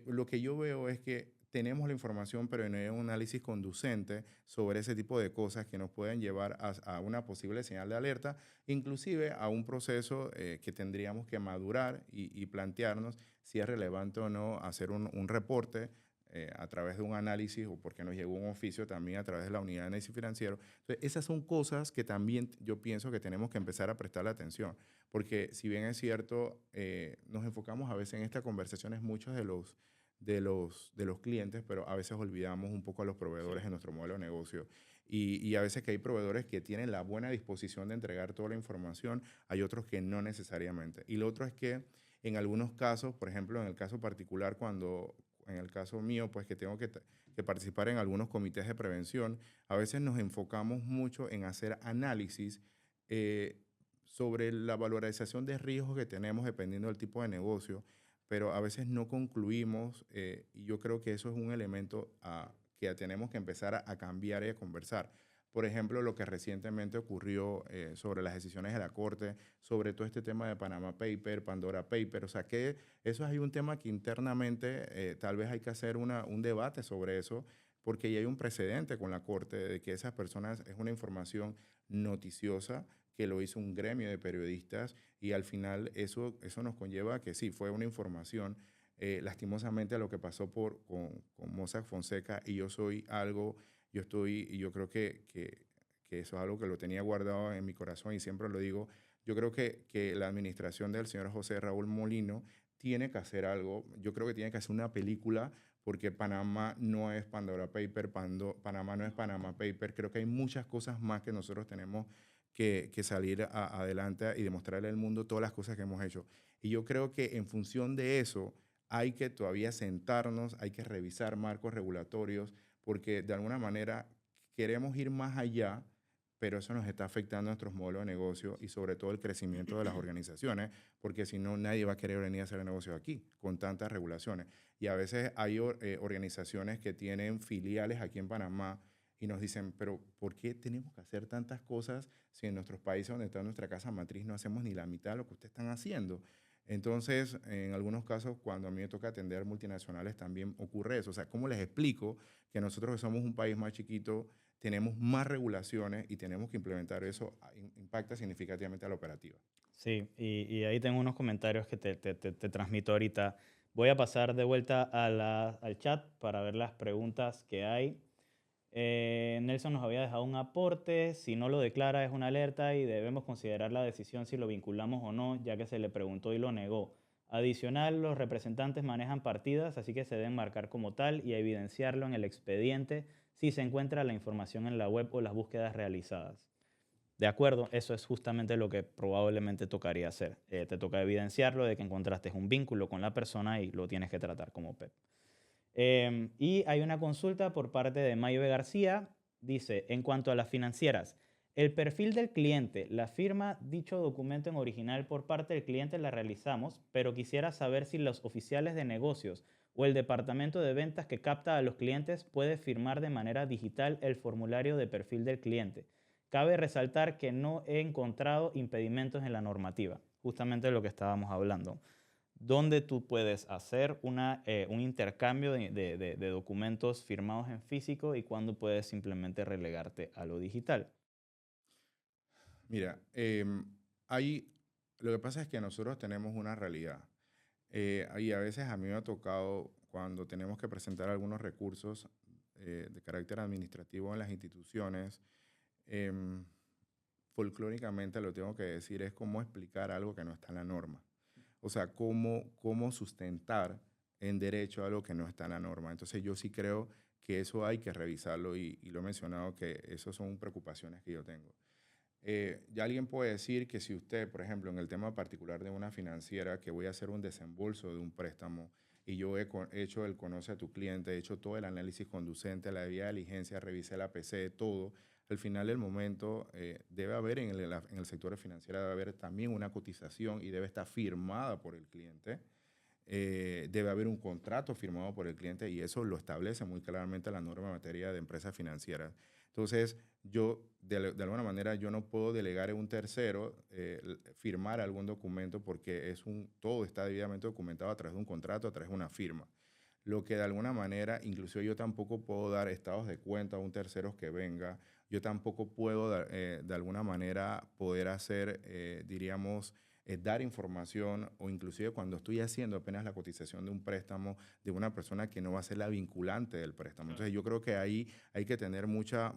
lo que yo veo es que tenemos la información, pero no hay un análisis conducente sobre ese tipo de cosas que nos pueden llevar a una posible señal de alerta, inclusive a un proceso que tendríamos que madurar y plantearnos si es relevante o no hacer un reporte a través de un análisis o porque nos llegó un oficio también a través de la unidad de análisis financiero. Entonces, esas son cosas que también yo pienso que tenemos que empezar a prestarle atención, porque si bien es cierto, nos enfocamos a veces en estas conversaciones muchos de los clientes, pero a veces olvidamos un poco a los proveedores
Sí.
en nuestro modelo de negocio. Y a veces que hay proveedores que tienen la buena disposición de entregar toda la información, hay otros que no necesariamente. Y lo otro es que en algunos casos, por ejemplo, en el caso particular, en el caso mío, pues que tengo que participar en algunos comités de prevención, a veces nos enfocamos mucho en hacer análisis eh, sobre la valorización de riesgos que tenemos dependiendo del tipo de negocio, pero a veces no concluimos y yo creo que eso es un elemento que tenemos que empezar a cambiar y a conversar. Por ejemplo, lo que recientemente ocurrió sobre las decisiones de la Corte, sobre todo este tema de Panama Paper, Pandora Paper, o sea que eso hay un tema que internamente tal vez hay que hacer un debate sobre eso, porque ya hay un precedente con la Corte de que esas personas es una información noticiosa que lo hizo un gremio de periodistas y al final eso nos conlleva a que sí, fue una información. Lastimosamente lo que pasó con Mossack Fonseca y y yo creo que eso es algo que lo tenía guardado en mi corazón y siempre lo digo, yo creo que la administración del señor José Raúl Molino tiene que hacer algo, yo creo que tiene que hacer una película porque Panamá no es Pandora Paper, Panamá no es
No.
Panama Paper, creo que hay muchas cosas más que nosotros tenemos que salir adelante y demostrarle al mundo todas las cosas que hemos hecho. Y yo creo que en función de eso hay que todavía sentarnos, hay que revisar marcos regulatorios, porque de alguna manera queremos ir más allá, pero eso nos está afectando a nuestros modelos de negocio y sobre todo el crecimiento de las organizaciones, porque si no, nadie va a querer venir a hacer negocio aquí con tantas regulaciones. Y a veces hay organizaciones que tienen filiales aquí en Panamá y nos dicen, pero ¿por qué tenemos que hacer tantas cosas si en nuestros países donde está nuestra casa matriz no hacemos ni la mitad de lo que ustedes están haciendo? Entonces, en algunos casos, cuando a mí me toca atender multinacionales, también ocurre eso. O sea, ¿cómo les explico que nosotros que somos un país más chiquito, tenemos más regulaciones y tenemos que implementar eso? Impacta significativamente a la operativa.
Sí, y ahí tengo unos comentarios que te transmito ahorita. Voy a pasar de vuelta al chat para ver las preguntas que hay. Nelson nos había dejado un aporte. Si no lo declara es una alerta y debemos considerar la decisión si lo vinculamos o no, ya que se le preguntó y lo negó. Adicional, los representantes manejan partidas, así que se deben marcar como tal y evidenciarlo en el expediente si se encuentra la información en la web o las búsquedas realizadas. De acuerdo, eso es justamente lo que probablemente tocaría hacer. Te toca evidenciarlo de que encontraste un vínculo con la persona y lo tienes que tratar como PEP. Y hay una consulta por parte de Mayo García. Dice, en cuanto a las financieras, el perfil del cliente, la firma dicho documento en original por parte del cliente la realizamos, pero quisiera saber si los oficiales de negocios o el departamento de ventas que capta a los clientes puede firmar de manera digital el formulario de perfil del cliente. Cabe resaltar que no he encontrado impedimentos en la normativa, justamente lo que estábamos hablando, donde tú puedes hacer un intercambio de documentos firmados en físico y cuando puedes simplemente relegarte a lo digital.
Mira, lo que pasa es que nosotros tenemos una realidad. Y a veces a mí me ha tocado cuando tenemos que presentar algunos recursos, de carácter administrativo en las instituciones, em, folclóricamente lo tengo que decir, es cómo explicar algo que no está en la norma. O sea, cómo sustentar en derecho algo que no está en la norma. Entonces yo sí creo que eso hay que revisarlo y lo he mencionado que esas son preocupaciones que yo tengo. Ya alguien puede decir que si usted, por ejemplo, en el tema particular de una financiera, que voy a hacer un desembolso de un préstamo y yo he hecho el conoce a tu cliente, he hecho todo el análisis conducente, la debida diligencia, revisé la PC, todo, al final del momento debe haber en el sector financiero, debe haber también una cotización y debe estar firmada por el cliente. Debe haber un contrato firmado por el cliente y eso lo establece muy claramente la norma en materia de empresas financieras. Entonces, yo, de alguna manera, yo no puedo delegar a un tercero firmar algún documento porque todo está debidamente documentado a través de un contrato, a través de una firma. Lo que de alguna manera, inclusive yo tampoco puedo dar estados de cuenta a un tercero que venga, yo tampoco puedo de alguna manera poder hacer, diríamos, dar información o inclusive cuando estoy haciendo apenas la cotización de un préstamo de una persona que no va a ser la vinculante del préstamo.
Claro.
Entonces yo creo que ahí hay que tener mucho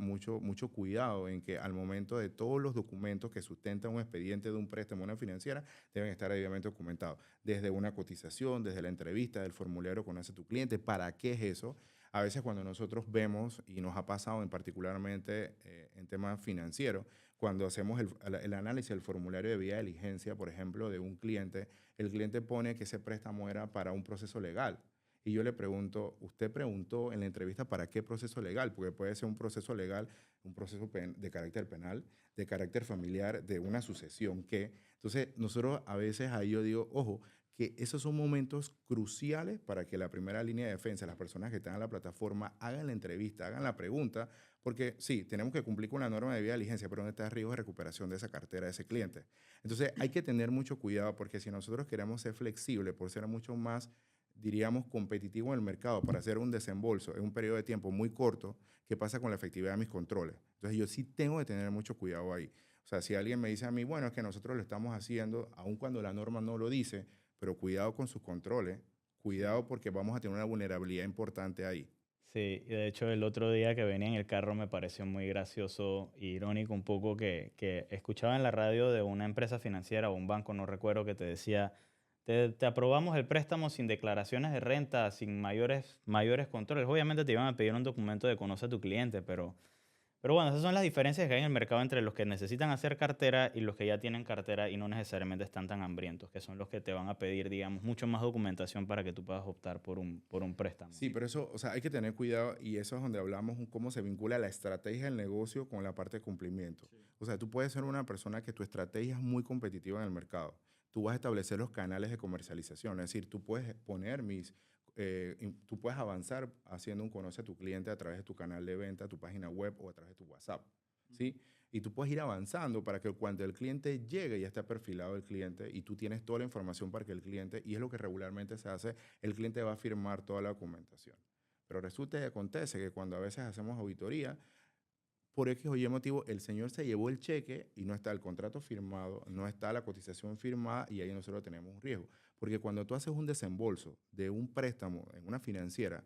cuidado en que al momento de todos los documentos que sustentan un expediente de un préstamo, una financiera, deben estar debidamente documentados. Desde una cotización, desde la entrevista, del formulario que conoce tu cliente, ¿para qué es eso? A veces cuando nosotros vemos, y nos ha pasado en particularmente en temas financieros, cuando hacemos el análisis del formulario de vía diligencia, por ejemplo, de un cliente, el cliente pone que ese préstamo era para un proceso legal. Y yo le pregunto, ¿usted preguntó en la entrevista para qué proceso legal? Porque puede ser un proceso legal, un proceso de carácter penal, de carácter familiar, de una sucesión que... Entonces, nosotros a veces ahí yo digo, ojo, que esos son momentos cruciales para que la primera línea de defensa, las personas que están en la plataforma, hagan la entrevista, hagan la pregunta, porque sí, tenemos que cumplir con la norma de vía de diligencia, pero ¿dónde está el riesgo de recuperación de esa cartera de ese cliente? Entonces hay que tener mucho cuidado porque si nosotros queremos ser flexibles, por ser mucho más, diríamos, competitivo en el mercado para hacer un desembolso en un periodo de tiempo muy corto, ¿qué pasa con la efectividad de mis controles? Entonces yo sí tengo que tener mucho cuidado ahí. O sea, si alguien me dice a mí, bueno, es que nosotros lo estamos haciendo, aun cuando la norma no lo dice, pero cuidado con sus controles,
Sí.
cuidado porque vamos a tener una vulnerabilidad importante ahí.
Sí, y de hecho el otro día que venía en el carro me pareció muy gracioso e irónico un poco que escuchaba en la radio de una empresa financiera o un banco, no recuerdo, que te decía, te aprobamos el préstamo sin declaraciones de renta, sin mayores controles. Obviamente te iban a pedir un documento de conoce a tu cliente, pero bueno, esas son las diferencias que hay en el mercado entre los que necesitan hacer cartera y los que ya tienen cartera y no necesariamente están tan hambrientos, que son los que te van a pedir, digamos, mucho más documentación para que tú puedas optar por un préstamo.
Sí, pero eso, o sea, hay que tener cuidado y eso es donde hablamos cómo se vincula la estrategia del negocio con la parte de cumplimiento.
Sí.
O sea, tú puedes ser una persona que tu estrategia es muy competitiva en el mercado. Tú vas a establecer los canales de comercialización, es decir, tú puedes poner tú puedes avanzar haciendo un conoce a tu cliente a través de tu canal de venta, tu página web o a través de tu WhatsApp, ¿sí? Y tú puedes ir avanzando para que cuando el cliente llegue ya esté perfilado el cliente y tú tienes toda la información para que el cliente, y es lo que regularmente se hace, el cliente va a firmar toda la documentación. Pero resulta y acontece que cuando a veces hacemos auditoría, por X o Y motivo, el señor se llevó el cheque y no está el contrato firmado, no está la cotización firmada y ahí nosotros tenemos un riesgo. Porque cuando tú haces un desembolso de un préstamo en una financiera,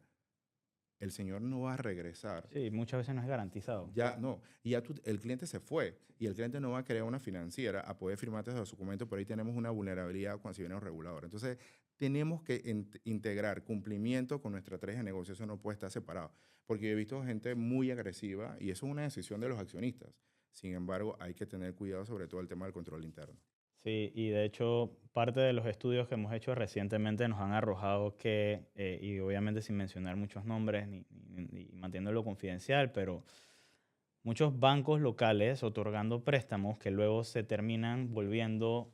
el señor no va a regresar.
Sí, muchas veces no es garantizado.
Ya no, y ya el cliente se fue y el cliente no va a querer una financiera a poder firmar esos documentos, pero ahí tenemos una vulnerabilidad cuando si viene un regulador. Entonces, tenemos que integrar cumplimiento con nuestra estrategia de negocio, eso no puede estar separado, porque yo he visto gente muy agresiva y eso es una decisión de los accionistas. Sin embargo, hay que tener cuidado sobre todo el tema del control interno.
Sí, y de hecho, parte de los estudios que hemos hecho recientemente nos han arrojado que, y obviamente sin mencionar muchos nombres ni manteniéndolo confidencial, pero muchos bancos locales otorgando préstamos que luego se terminan volviendo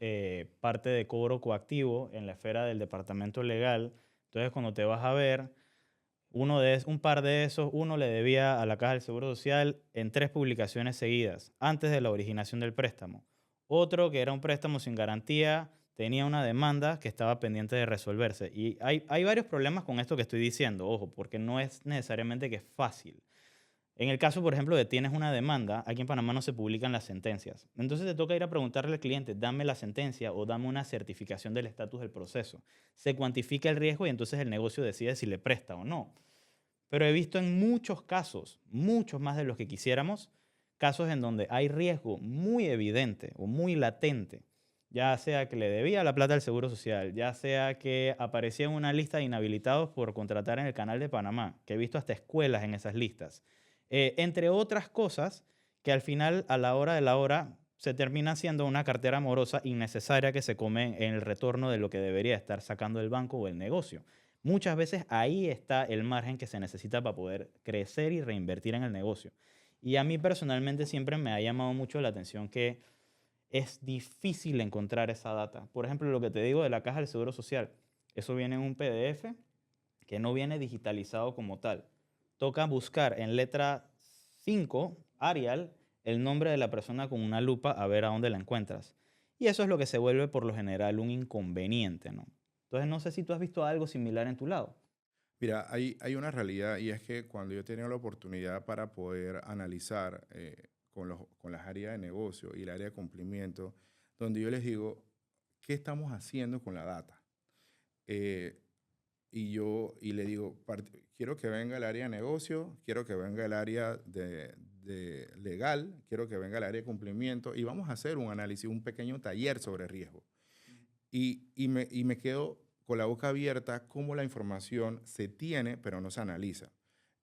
parte de cobro coactivo en la esfera del departamento legal. Entonces, cuando te vas a ver, un par de esos, uno le debía a la Caja del Seguro Social en 3 publicaciones seguidas, antes de la originación del préstamo. Otro, que era un préstamo sin garantía, tenía una demanda que estaba pendiente de resolverse. Y hay varios problemas con esto que estoy diciendo, ojo, porque no es necesariamente que es fácil. En el caso, por ejemplo, de tienes una demanda, aquí en Panamá no se publican las sentencias. Entonces te toca ir a preguntarle al cliente, dame la sentencia o dame una certificación del estatus del proceso. Se cuantifica el riesgo y entonces el negocio decide si le presta o no. Pero he visto en muchos casos, muchos más de los que quisiéramos, casos en donde hay riesgo muy evidente o muy latente, ya sea que le debía la plata al Seguro Social, ya sea que aparecía en una lista de inhabilitados por contratar en el Canal de Panamá, que he visto hasta escuelas en esas listas, entre otras cosas que al final, a la hora de la hora, se termina siendo una cartera morosa innecesaria que se come en el retorno de lo que debería estar sacando el banco o el negocio. Muchas veces ahí está el margen que se necesita para poder crecer y reinvertir en el negocio. Y a mí personalmente siempre me ha llamado mucho la atención que es difícil encontrar esa data. Por ejemplo, lo que te digo de la caja del Seguro Social, eso viene en un PDF que no viene digitalizado como tal. Toca buscar en letra 5 Arial, el nombre de la persona con una lupa a ver a dónde la encuentras. Y eso es lo que se vuelve por lo general un inconveniente, ¿no? Entonces no sé si tú has visto algo similar en tu lado.
Mira, hay una realidad y es que cuando yo he tenido la oportunidad para poder analizar con las áreas de negocio y el área de cumplimiento, donde yo les digo, ¿qué estamos haciendo con la data? Eh, y le digo, quiero que venga el área de negocio, quiero que venga el área de legal, quiero que venga el área de cumplimiento y vamos a hacer un análisis, un pequeño taller sobre riesgo. Y me quedo con la boca abierta cómo la información se tiene, pero no se analiza.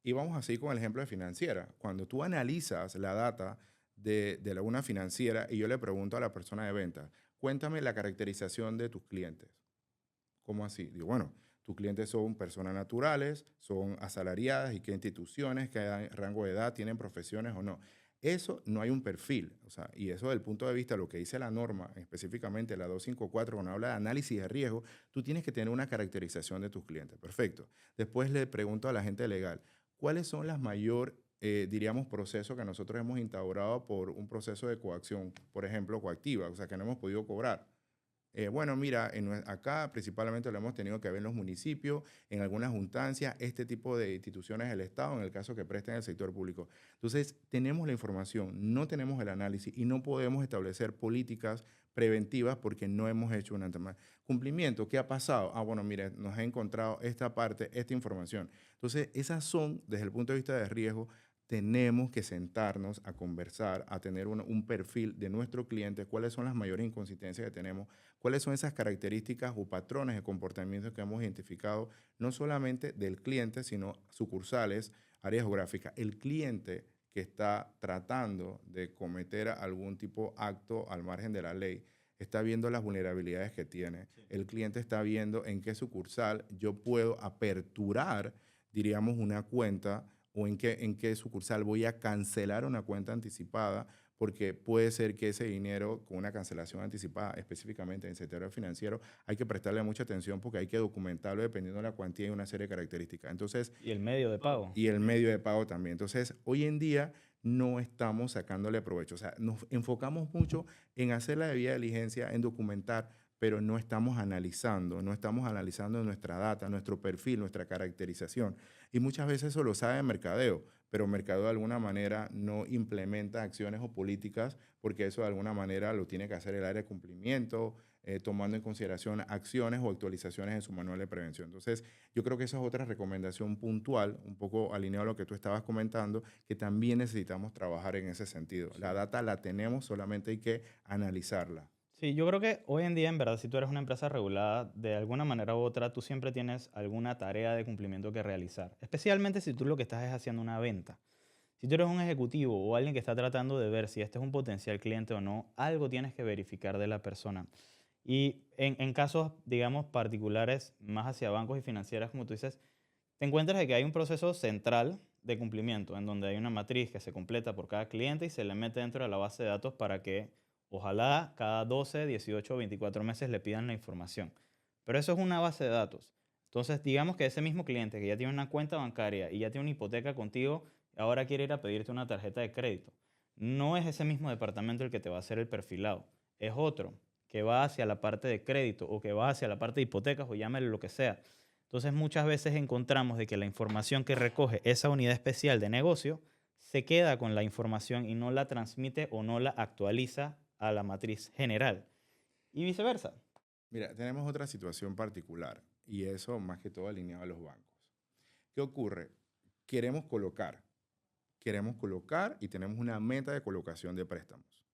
Y vamos así con el ejemplo de financiera. Cuando tú analizas la data de una financiera y yo le pregunto a la persona de ventas, cuéntame la caracterización de tus clientes. ¿Cómo así? Digo, bueno, tus clientes son personas naturales, son asalariadas y qué instituciones, qué rango de edad, tienen profesiones o no. Eso no hay un perfil, o sea, y eso desde el punto de vista de lo que dice la norma, específicamente la 254, cuando habla de análisis de riesgo, tú tienes que tener una caracterización de tus clientes. Perfecto. Después le pregunto a la gente legal, ¿cuáles son las mayor, diríamos, procesos que nosotros hemos instaurado por un proceso de coacción, por ejemplo, coactiva, o sea, que no hemos podido cobrar? Bueno, mira, acá principalmente lo hemos tenido que ver en los municipios, en algunas instancias, este tipo de instituciones del Estado, en el caso que presten el sector público. Entonces, tenemos la información, no tenemos el análisis y no podemos establecer políticas preventivas porque no hemos hecho un cumplimiento. ¿Qué ha pasado? Ah, bueno, mire, nos ha encontrado esta parte, esta información. Entonces, esas son, desde el punto de vista de riesgo, tenemos que sentarnos a conversar, a tener un perfil de nuestro cliente, cuáles son las mayores inconsistencias que tenemos, cuáles son esas características o patrones de comportamiento que hemos identificado, no solamente del cliente, sino sucursales, áreas geográficas. El cliente que está tratando de cometer algún tipo de acto al margen de la ley, está viendo las vulnerabilidades que tiene.
Sí.
El cliente está viendo en qué sucursal yo puedo aperturar, diríamos, una cuenta o en qué sucursal voy a cancelar una cuenta anticipada, porque puede ser que ese dinero con una cancelación anticipada, específicamente en el sector financiero, hay que prestarle mucha atención porque hay que documentarlo dependiendo de la cuantía y una serie de características. Entonces,
Y el medio de pago.
y el medio de pago también. Entonces, hoy en día no estamos sacándole provecho. O sea, nos enfocamos mucho en hacer la debida diligencia, en documentar, pero no estamos analizando nuestra data, nuestro perfil, nuestra caracterización. Y muchas veces eso lo sabe el mercadeo, pero mercadeo de alguna manera no implementa acciones o políticas porque eso de alguna manera lo tiene que hacer el área de cumplimiento, tomando en consideración acciones o actualizaciones en su manual de prevención. Entonces, yo creo que esa es otra recomendación puntual, un poco alineado a lo que tú estabas comentando, que también necesitamos trabajar en ese sentido. La
Sí.
data la tenemos, solamente hay que analizarla.
Sí, yo creo que hoy en día, en verdad, si tú eres una empresa regulada, de alguna manera u otra, tú siempre tienes alguna tarea de cumplimiento que realizar. Especialmente si tú lo que estás es haciendo una venta. Si tú eres un ejecutivo o alguien que está tratando de ver si este es un potencial cliente o no, algo tienes que verificar de la persona. Y en casos, digamos, particulares, más hacia bancos y financieras, como tú dices, te encuentras de que hay un proceso central de cumplimiento, en donde hay una matriz que se completa por cada cliente y se le mete dentro de la base de datos para que ojalá cada 12, 18 o 24 meses le pidan la información. Pero eso es una base de datos. Entonces, digamos que ese mismo cliente que ya tiene una cuenta bancaria y ya tiene una hipoteca contigo, ahora quiere ir a pedirte una tarjeta de crédito. No es ese mismo departamento el que te va a hacer el perfilado, es otro que va hacia la parte de crédito o que va hacia la parte de hipotecas o llámale lo que sea. Entonces muchas veces encontramos de que la información que recoge esa unidad especial de negocio se queda con la información y no la transmite o no la actualiza a la matriz general y viceversa.
Mira, tenemos otra situación particular y eso más que todo alineado a los bancos. ¿Qué ocurre? queremos colocar, queremos colocar y tenemos una meta de colocación de préstamos.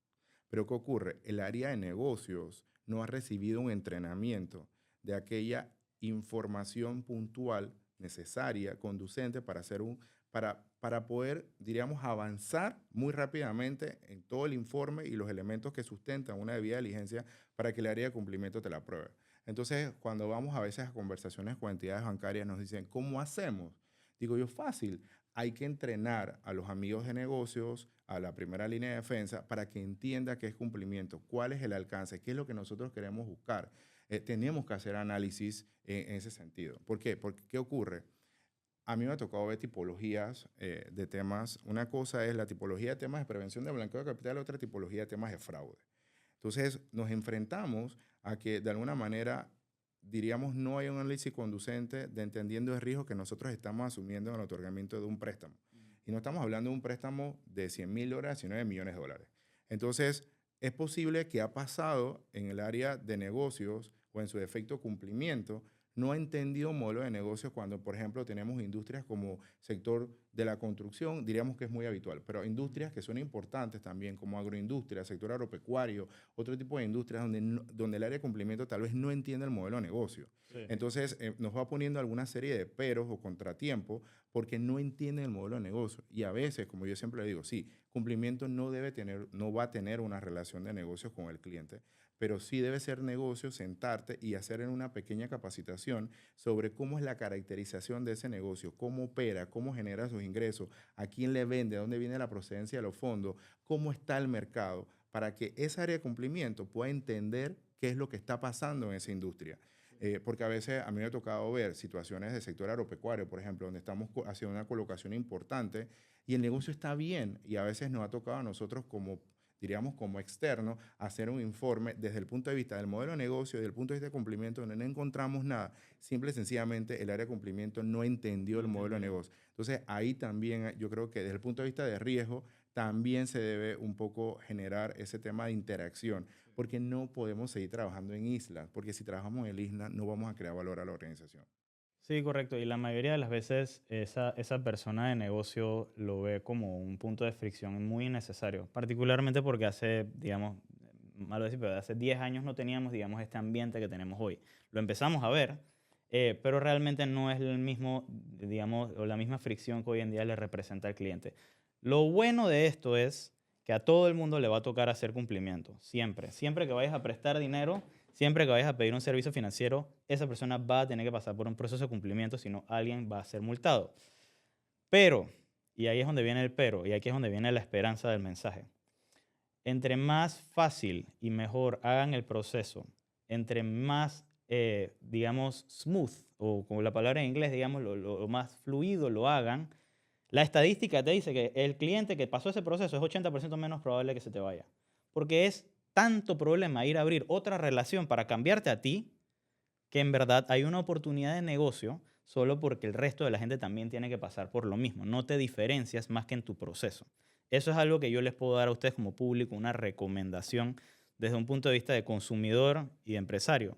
Pero ¿qué ocurre? El área de negocios no ha recibido un entrenamiento de aquella información puntual necesaria, conducente para hacer para poder, diríamos, avanzar muy rápidamente en todo el informe y los elementos que sustentan una debida diligencia para que el área de cumplimiento te la apruebe. Entonces, cuando vamos a veces a conversaciones con entidades bancarias, nos dicen, ¿cómo hacemos? Digo yo, fácil. Hay que entrenar a los amigos de negocios, a la primera línea de defensa, para que entienda qué es cumplimiento, cuál es el alcance, qué es lo que nosotros queremos buscar. Tenemos que hacer análisis en ese sentido. ¿Por qué? Porque, ¿qué ocurre? A mí me ha tocado ver tipologías de temas. Una cosa es la tipología de temas de prevención de blanqueo de capital, otra tipología de temas de fraude. Entonces, nos enfrentamos a que de alguna manera, diríamos, no hay un análisis conducente de entendiendo el riesgo que nosotros estamos asumiendo en el otorgamiento de un préstamo. Y no estamos hablando de un préstamo de $100,000, sino de millones de dólares. Entonces, es posible que ha pasado en el área de negocios o en su defecto cumplimiento, no ha entendido un modelo de negocio cuando, por ejemplo, tenemos industrias como sector de la construcción, diríamos que es muy habitual, pero industrias que son importantes también, como agroindustria, sector agropecuario, otro tipo de industrias donde el área de cumplimiento tal vez no entiende el modelo de negocio.
Sí.
Entonces, nos va poniendo alguna serie de peros o contratiempos porque no entienden el modelo de negocio. Y a veces, como yo siempre le digo, sí, cumplimiento no va a tener una relación de negocios con el cliente, pero sí debe ser negocio sentarte y hacer una pequeña capacitación sobre cómo es la caracterización de ese negocio, cómo opera, cómo genera sus ingresos, a quién le vende, a dónde viene la procedencia de los fondos, cómo está el mercado, para que esa área de cumplimiento pueda entender qué es lo que está pasando en esa industria. Porque a veces a mí me ha tocado ver situaciones del sector agropecuario, por ejemplo, donde estamos haciendo una colocación importante y el negocio está bien y a veces nos ha tocado a nosotros como diríamos como externo, hacer un informe desde el punto de vista del modelo de negocio, desde el punto de vista de cumplimiento, donde no encontramos nada. Simple y sencillamente el área de cumplimiento no entendió el modelo de negocio. Entonces ahí también yo creo que desde el punto de vista de riesgo, también se debe un poco generar ese tema de interacción, porque no podemos seguir trabajando en islas, porque si trabajamos en islas no vamos a crear valor a la organización.
Sí, correcto. Y la mayoría de las veces esa persona de negocio lo ve como un punto de fricción muy innecesario, particularmente porque hace, digamos, malo decir, pero hace 10 años no teníamos, digamos, este ambiente que tenemos hoy. Lo empezamos a ver, pero realmente no es el mismo, digamos, o la misma fricción que hoy en día le representa al cliente. Lo bueno de esto es que a todo el mundo le va a tocar hacer cumplimiento, siempre. Siempre que vayas a prestar dinero, siempre que vayas a pedir un servicio financiero, esa persona va a tener que pasar por un proceso de cumplimiento, si no alguien va a ser multado. Pero, y ahí es donde viene el pero, y aquí es donde viene la esperanza del mensaje. Entre más fácil y mejor hagan el proceso, entre más, digamos, smooth, o como la palabra en inglés, digamos, lo más fluido lo hagan, la estadística te dice que el cliente que pasó ese proceso es 80% menos probable que se te vaya. Porque es tanto problema ir a abrir otra relación para cambiarte a ti, que en verdad hay una oportunidad de negocio solo porque el resto de la gente también tiene que pasar por lo mismo. No te diferencias más que en tu proceso. Eso es algo que yo les puedo dar a ustedes como público, una recomendación desde un punto de vista de consumidor y de empresario.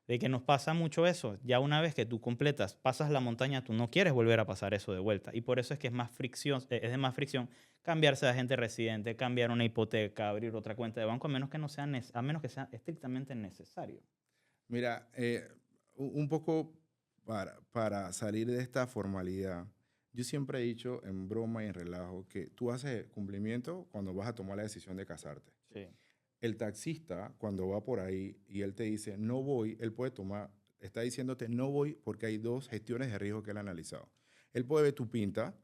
De que nos pasa mucho eso. Ya una vez que tú completas, pasas la montaña, tú no quieres volver a pasar eso de vuelta. Y por eso es que es de más fricción cambiarse de agente residente, cambiar una hipoteca, abrir otra cuenta de banco, a menos que sea estrictamente necesario.
Mira, un poco para salir de esta formalidad, yo siempre he dicho en broma y en relajo que tú haces cumplimiento cuando vas a tomar la decisión de casarte.
Sí.
El taxista, cuando va por ahí y él te dice, no voy, él puede tomar, está diciéndote, no voy porque hay dos gestiones de riesgo que él ha analizado. Él puede ver tu pinta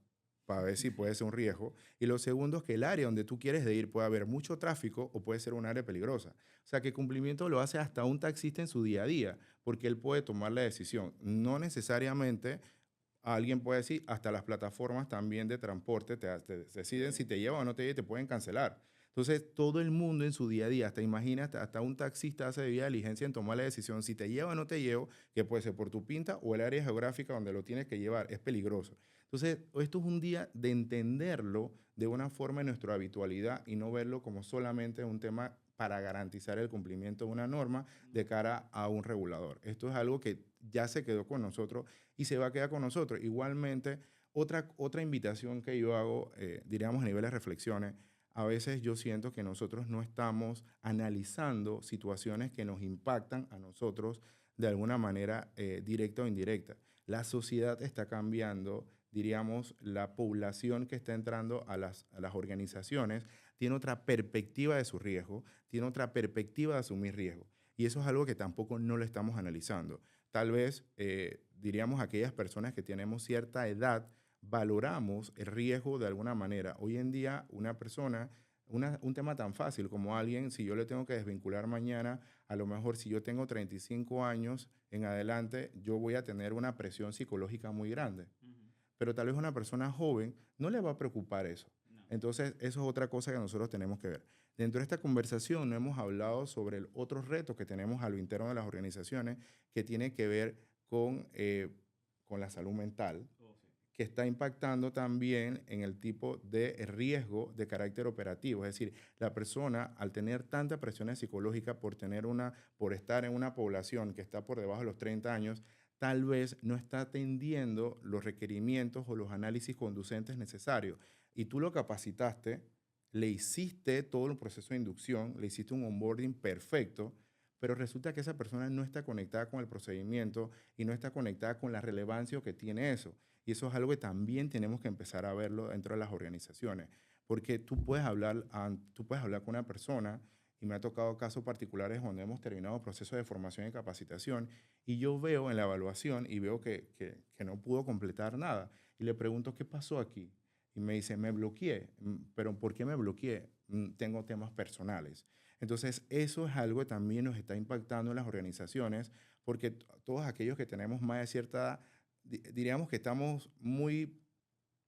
para ver si puede ser un riesgo. Y lo segundo es que el área donde tú quieres de ir puede haber mucho tráfico o puede ser un área peligrosa. O sea que cumplimiento lo hace hasta un taxista en su día a día, porque él puede tomar la decisión. No necesariamente alguien puede decir, hasta las plataformas también de transporte te deciden si te llevan o no te llevan, te pueden cancelar. Entonces, todo el mundo en su día a día, hasta imagina, hasta un taxista hace debida diligencia en tomar la decisión si te lleva o no te llevo, que puede ser por tu pinta o el área geográfica donde lo tienes que llevar, es peligroso. Entonces, esto es un día de entenderlo de una forma en nuestra habitualidad y no verlo como solamente un tema para garantizar el cumplimiento de una norma de cara a un regulador. Esto es algo que ya se quedó con nosotros y se va a quedar con nosotros. Igualmente, Otra invitación que yo hago, diríamos a nivel de reflexiones, a veces yo siento que nosotros no estamos analizando situaciones que nos impactan a nosotros de alguna manera directa o indirecta. La sociedad está cambiando, diríamos, la población que está entrando a las organizaciones tiene otra perspectiva de su riesgo, tiene otra perspectiva de asumir riesgo. Y eso es algo que tampoco no lo estamos analizando. Tal vez, diríamos, aquellas personas que tenemos cierta edad, valoramos el riesgo de alguna manera. Hoy en día, una persona, un tema tan fácil como alguien, si yo le tengo que desvincular mañana, a lo mejor si yo tengo 35 años en adelante, yo voy a tener una presión psicológica muy grande.
Ujú.
Pero tal vez una persona joven no le va a preocupar eso.
No.
Entonces, eso es otra cosa que nosotros tenemos que ver. Dentro de esta conversación no hemos hablado sobre el otro reto que tenemos a lo interno de las organizaciones que tiene que ver con la salud mental,
Oh, sí.
que está impactando también en el tipo de riesgo de carácter operativo. Es decir, la persona al tener tanta presión psicológica por estar en una población que está por debajo de los 30 años, tal vez no está atendiendo los requerimientos o los análisis conducentes necesarios. Y tú lo capacitaste, le hiciste todo el proceso de inducción, le hiciste un onboarding perfecto, pero resulta que esa persona no está conectada con el procedimiento y no está conectada con la relevancia que tiene eso. Y eso es algo que también tenemos que empezar a verlo dentro de las organizaciones, porque tú puedes hablar con una persona, y me ha tocado casos particulares donde hemos terminado procesos de formación y capacitación, y yo veo en la evaluación y veo que no pudo completar nada. Y le pregunto, ¿qué pasó aquí? Y me dice, me bloqueé. ¿Pero por qué me bloqueé? Tengo temas personales. Entonces, eso es algo que también nos está impactando en las organizaciones, porque todos aquellos que tenemos más de cierta edad, diríamos que estamos muy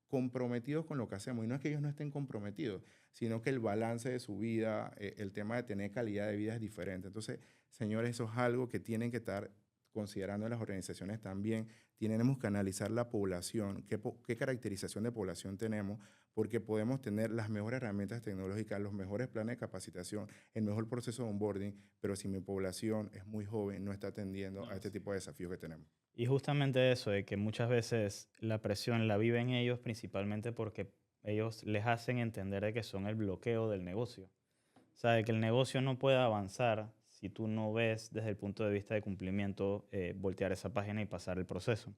comprometidos con lo que hacemos. Y no es que ellos no estén comprometidos, sino que el balance de su vida, el tema de tener calidad de vida es diferente. Entonces, señores, eso es algo que tienen que estar considerando en las organizaciones también. Tenemos que analizar la población, qué caracterización de población tenemos, porque podemos tener las mejores herramientas tecnológicas, los mejores planes de capacitación, el mejor proceso de onboarding, pero si mi población es muy joven, no está atendiendo a
No,
este
sí.
tipo de desafíos que tenemos.
Y justamente eso, de que muchas veces la presión la viven ellos principalmente porque ellos les hacen entender de que son el bloqueo del negocio. O sea, de que el negocio no puede avanzar si tú no ves desde el punto de vista de cumplimiento voltear esa página y pasar el proceso.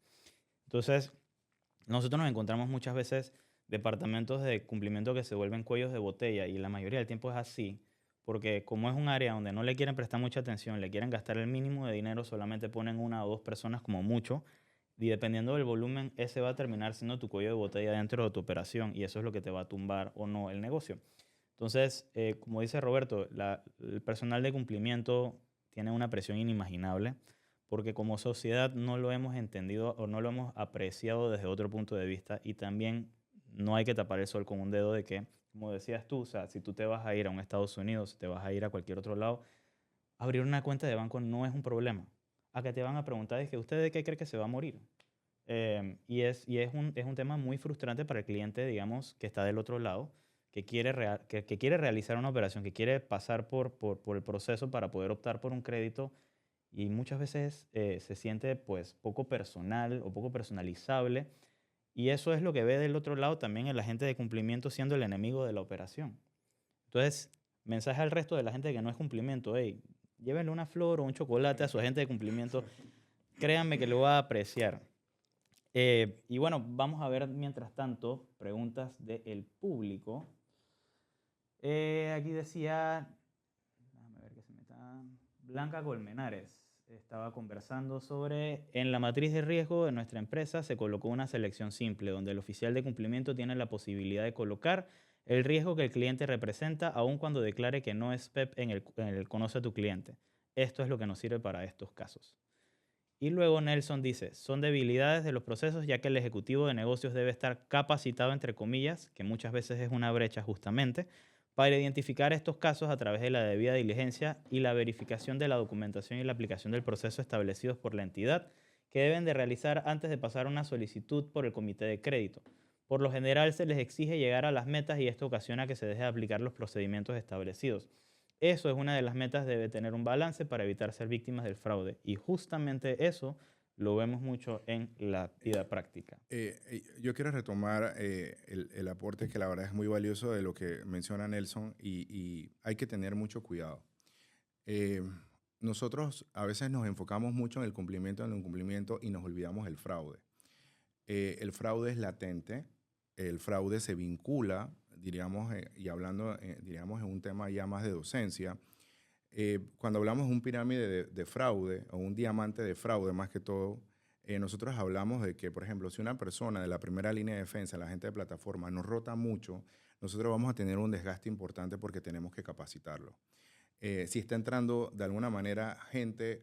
Entonces, nosotros nos encontramos muchas veces departamentos de cumplimiento que se vuelven cuellos de botella y la mayoría del tiempo es así, porque como es un área donde no le quieren prestar mucha atención, le quieren gastar el mínimo de dinero, solamente ponen una o dos personas como mucho y dependiendo del volumen, ese va a terminar siendo tu cuello de botella dentro de tu operación y eso es lo que te va a tumbar o no el negocio. Entonces, como dice Roberto, el personal de cumplimiento tiene una presión inimaginable porque como sociedad no lo hemos entendido o no lo hemos apreciado desde otro punto de vista y también no hay que tapar el sol con un dedo de que, como decías tú, o sea, si tú te vas a ir a un Estados Unidos, te vas a ir a cualquier otro lado, abrir una cuenta de banco no es un problema. A que te van a preguntar es que usted de qué cree que se va a morir. Y es un tema muy frustrante para el cliente, digamos, que está del otro lado, que quiere realizar una operación, que quiere pasar por el proceso para poder optar por un crédito y muchas veces se siente pues poco personal o poco personalizable y eso es lo que ve del otro lado también el agente de cumplimiento siendo el enemigo de la operación. Entonces, mensaje al resto de la gente que no es cumplimiento, hey, llévenle una flor o un chocolate a su agente de cumplimiento, créanme que lo va a apreciar. Y bueno, vamos a ver mientras tanto preguntas del público. Aquí decía, déjame ver que se me está... Blanca Colmenares estaba conversando sobre, en la matriz de riesgo de nuestra empresa se colocó una selección simple, donde el oficial de cumplimiento tiene la posibilidad de colocar el riesgo que el cliente representa, aun cuando declare que no es PEP en el conoce a tu cliente. Esto es lo que nos sirve para estos casos. Y luego Nelson dice, son debilidades de los procesos ya que el ejecutivo de negocios debe estar capacitado, entre comillas, que muchas veces es una brecha justamente, para identificar estos casos a través de la debida diligencia y la verificación de la documentación y la aplicación del proceso establecidos por la entidad que deben de realizar antes de pasar una solicitud por el comité de crédito. Por lo general se les exige llegar a las metas y esto ocasiona que se deje de aplicar los procedimientos establecidos. Eso es una de las metas, debe tener un balance para evitar ser víctimas del fraude. Y justamente eso lo vemos mucho en la vida práctica.
Yo quiero retomar el aporte que la verdad es muy valioso de lo que menciona Nelson y hay que tener mucho cuidado. Eh, Nosotros a veces nos enfocamos mucho en el incumplimiento y nos olvidamos del fraude. El fraude es latente, el fraude se vincula, diríamos, y hablando, diríamos, en un tema ya más de docencia, cuando hablamos de un pirámide de fraude o un diamante de fraude más que todo, nosotros hablamos de que, por ejemplo, si una persona de la primera línea de defensa, la gente de plataforma, nos rota mucho, nosotros vamos a tener un desgaste importante porque tenemos que capacitarlo. Si está entrando de alguna manera gente,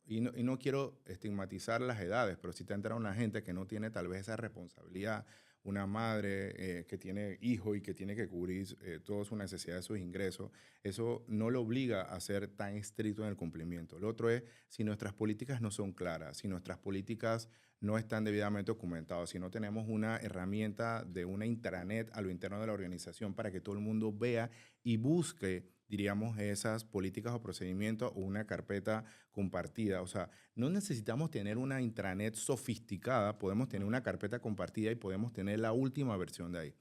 y no quiero estigmatizar las edades, pero si está entrando una gente que no tiene tal vez esa responsabilidad, una madre que tiene hijo y que tiene que cubrir toda su necesidad de sus ingresos, eso no lo obliga a ser tan estricto en el cumplimiento. Lo otro es si nuestras políticas no son claras, si nuestras políticas no están debidamente documentadas, si no tenemos una herramienta de una intranet a lo interno de la organización para que todo el mundo vea y busque, diríamos, esas políticas o procedimientos o una carpeta compartida. O sea, no necesitamos tener una intranet sofisticada, podemos tener una carpeta compartida y podemos tener la última versión de ahí.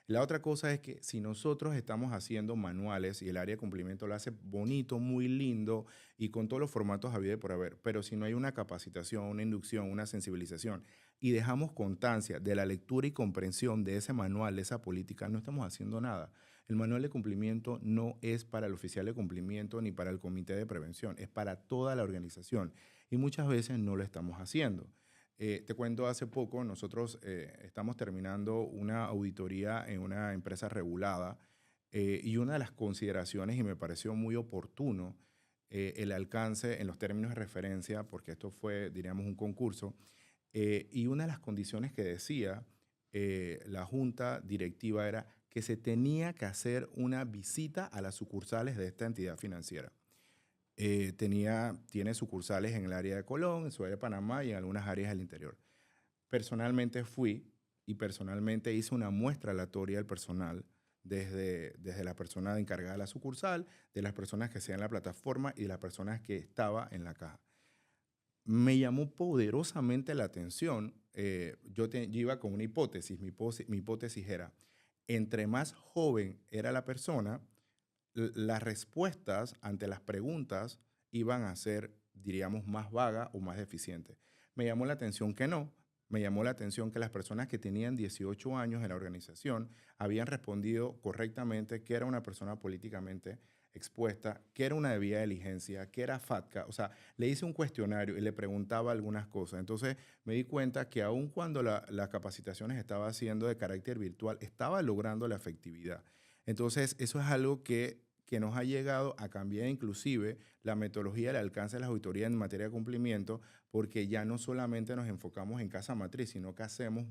La otra cosa es que si nosotros estamos haciendo manuales y el área de cumplimiento lo hace bonito, muy lindo y con todos los formatos habido y por haber, pero si no hay una capacitación, una inducción, una sensibilización y dejamos constancia de la lectura y comprensión de ese manual, de esa política, no estamos haciendo nada. El manual de cumplimiento no es para el oficial de cumplimiento ni para el comité de prevención, es para toda la organización y muchas veces no lo estamos haciendo. Te cuento, hace poco nosotros estamos terminando una auditoría en una empresa regulada y una de las consideraciones, y me pareció muy oportuno, el alcance en los términos de referencia, porque esto fue, diríamos, un concurso, y una de las condiciones que decía la junta directiva era que se tenía que hacer una visita a las sucursales de esta entidad financiera. Tiene sucursales en el área de Colón, en su área de Panamá y en algunas áreas del interior. Personalmente fui y personalmente hice una muestra aleatoria del personal, desde la persona encargada de la sucursal, de las personas que hacían en la plataforma y de las personas que estaban en la caja. Me llamó poderosamente la atención. Yo iba con una hipótesis. Mi hipótesis era, entre más joven era la persona, las respuestas ante las preguntas iban a ser, diríamos, más vagas o más deficientes. Me llamó la atención que no. Me llamó la atención que las personas que tenían 18 años en la organización habían respondido correctamente, que era una persona políticamente expuesta, que era una debida diligencia, que era FATCA. O sea, le hice un cuestionario y le preguntaba algunas cosas. Entonces me di cuenta que aun cuando las capacitaciones estaba haciendo de carácter virtual, estaba logrando la efectividad. Entonces, eso es algo que nos ha llegado a cambiar inclusive la metodología del alcance de las auditorías en materia de cumplimiento, porque ya no solamente nos enfocamos en casa matriz, sino que hacemos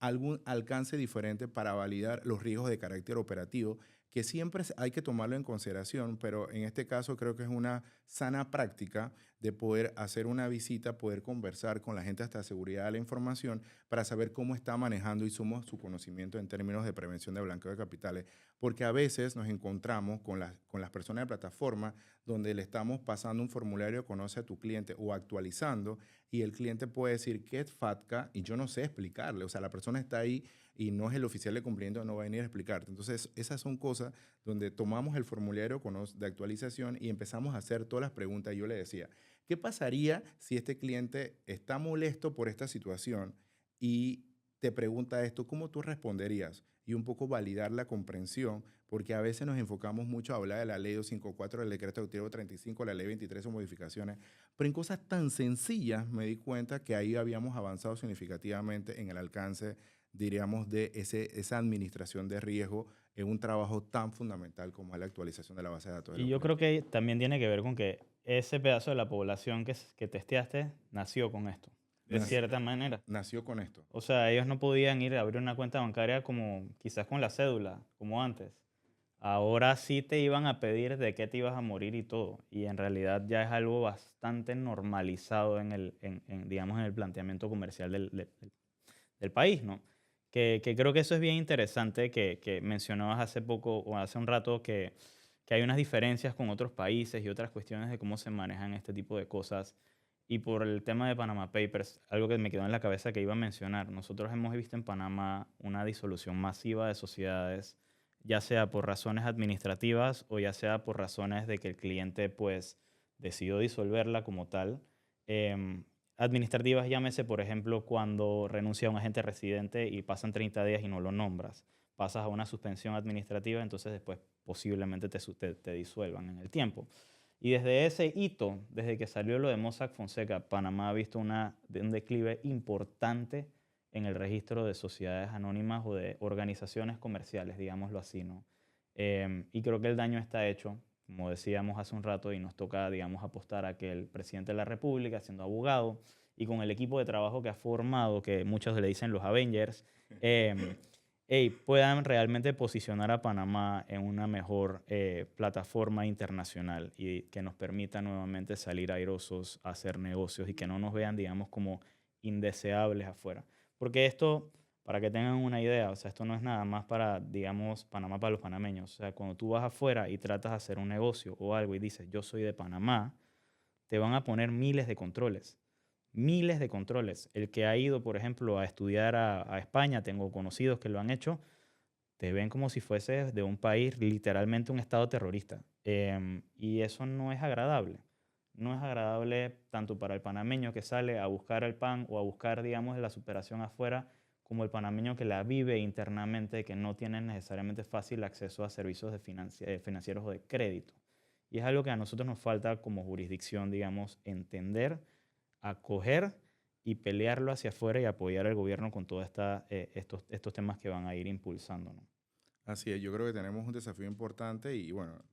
algún alcance diferente para validar los riesgos de carácter operativo, que siempre hay que tomarlo en consideración, pero en este caso creo que es una sana práctica de poder hacer una visita, poder conversar con la gente hasta seguridad de la información para saber cómo está manejando y suma su conocimiento en términos de prevención de blanqueo de capitales, porque a veces nos encontramos con las personas de plataforma donde le estamos pasando un formulario conoce a tu cliente o actualizando y el cliente puede decir que es FATCA y yo no sé explicarle, o sea, la persona está ahí y no es el oficial de cumplimiento, no va a venir a explicarte. Entonces, esas son cosas donde tomamos el formulario de actualización y empezamos a hacer todas las preguntas. Yo le decía, ¿qué pasaría si este cliente está molesto por esta situación y te pregunta esto? ¿Cómo tú responderías? Y un poco validar la comprensión, porque a veces nos enfocamos mucho a hablar de la ley 254, del decreto ejecutivo 35, la ley 23 o modificaciones, pero en cosas tan sencillas me di cuenta que ahí habíamos avanzado significativamente en el alcance, diríamos, de esa administración de riesgo en un trabajo tan fundamental como es la actualización de la base de datos de
Y
los
yo creo
clientes.
que también tiene que ver con que ese pedazo de la población que testeaste nació con esto, de
Nac-
cierta manera.
Nació con esto.
O sea, ellos no podían ir a abrir una cuenta bancaria como quizás con la cédula, como antes. Ahora sí te iban a pedir de qué te ibas a morir y todo. Y en realidad ya es algo bastante normalizado digamos, en el planteamiento comercial del país, ¿no? Que creo que eso es bien interesante que mencionabas hace poco o hace un rato que hay unas diferencias con otros países y otras cuestiones de cómo se manejan este tipo de cosas. Y por el tema de Panama Papers, algo que me quedó en la cabeza que iba a mencionar, nosotros hemos visto en Panamá una disolución masiva de sociedades, ya sea por razones administrativas o ya sea por razones de que el cliente pues decidió disolverla como tal. Em, Administrativas, llámese, por ejemplo, cuando renuncia un agente residente y pasan 30 días y no lo nombras. Pasas a una suspensión administrativa, entonces después posiblemente te disuelvan en el tiempo. Y desde ese hito, desde que salió lo de Mossack Fonseca, Panamá ha visto un declive importante en el registro de sociedades anónimas o de organizaciones comerciales, digámoslo así, ¿no? Y creo que el daño está hecho, como decíamos hace un rato, y nos toca, digamos, apostar a que el presidente de la República, siendo abogado, y con el equipo de trabajo que ha formado, que muchos le dicen los Avengers, puedan realmente posicionar a Panamá en una mejor plataforma internacional y que nos permita nuevamente salir airosos a hacer negocios y que no nos vean, digamos, como indeseables afuera. Porque esto, para que tengan una idea, o sea, esto no es nada más para, digamos, Panamá para los panameños. O sea, cuando tú vas afuera y tratas de hacer un negocio o algo y dices, yo soy de Panamá, te van a poner miles de controles. Miles de controles. El que ha ido, por ejemplo, a estudiar a España, tengo conocidos que lo han hecho, te ven como si fueses de un país, literalmente un estado terrorista. Y eso no es agradable. No es agradable tanto para el panameño que sale a buscar el pan o a buscar, digamos, la superación afuera, como el panameño que la vive internamente, que no tiene necesariamente fácil acceso a servicios de financieros o de crédito. Y es algo que a nosotros nos falta como jurisdicción, digamos, entender, acoger y pelearlo hacia afuera y apoyar al gobierno con todos estos temas que van a ir impulsando, ¿no?
Así es, yo creo que tenemos un desafío importante y bueno,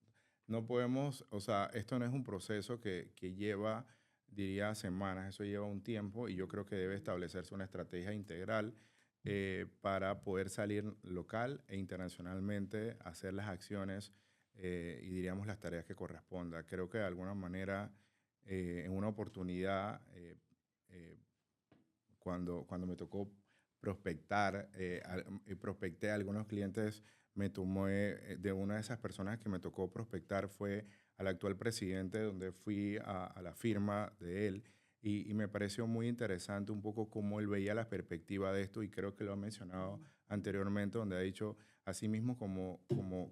no podemos, o sea, esto no es un proceso que lleva, diría, semanas, eso lleva un tiempo y yo creo que debe establecerse una estrategia integral para poder salir local e internacionalmente, hacer las acciones y diríamos las tareas que corresponda. Creo que de alguna manera, en una oportunidad, eh, cuando me tocó prospectar, prospecté a algunos clientes, me tomé de una de esas personas que me tocó prospectar fue al actual presidente, donde fui a la firma de él y me pareció muy interesante un poco cómo él veía la perspectiva de esto y creo que lo ha mencionado anteriormente, donde ha dicho, asimismo como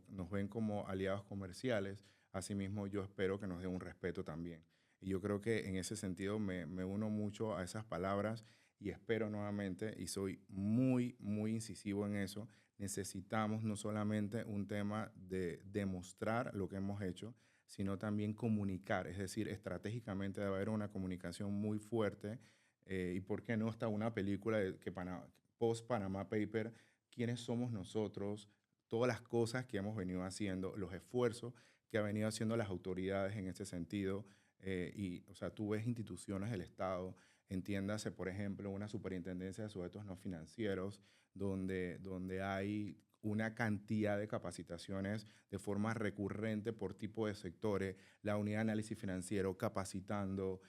nos ven como aliados comerciales, asimismo yo espero que nos den un respeto también. Y yo creo que en ese sentido me uno mucho a esas palabras y espero nuevamente, y soy muy, muy incisivo en eso, necesitamos no solamente un tema de demostrar lo que hemos hecho, sino también comunicar, es decir, estratégicamente debe haber una comunicación muy fuerte y por qué no está una película post Panama Paper, quiénes somos nosotros, todas las cosas que hemos venido haciendo, los esfuerzos que han venido haciendo las autoridades en ese sentido, y, o sea, tú ves instituciones del Estado, entiéndase, por ejemplo, una superintendencia de sujetos no financieros, donde hay una cantidad de capacitaciones de forma recurrente por tipo de sectores, la unidad de análisis financiero capacitando,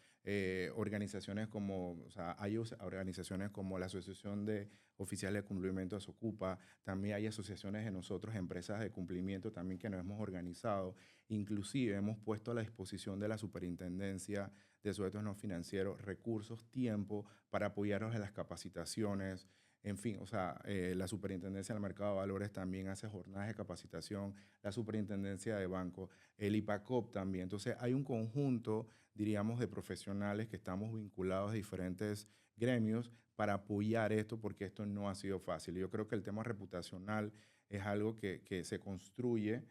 organizaciones como, o sea, hay organizaciones como la Asociación de Oficiales de Cumplimiento de Socupa, también hay asociaciones de nosotros, empresas de cumplimiento también que nos hemos organizado, inclusive hemos puesto a la disposición de la Superintendencia de Sujetos No Financieros recursos, tiempo para apoyarnos en las capacitaciones, en fin, o sea, la Superintendencia del Mercado de Valores también hace jornadas de capacitación, la Superintendencia de Banco, el IPACOP también. Entonces, hay un conjunto, diríamos, de profesionales que estamos vinculados a diferentes gremios para apoyar esto, porque esto no ha sido fácil. Yo creo que el tema reputacional es algo que se construye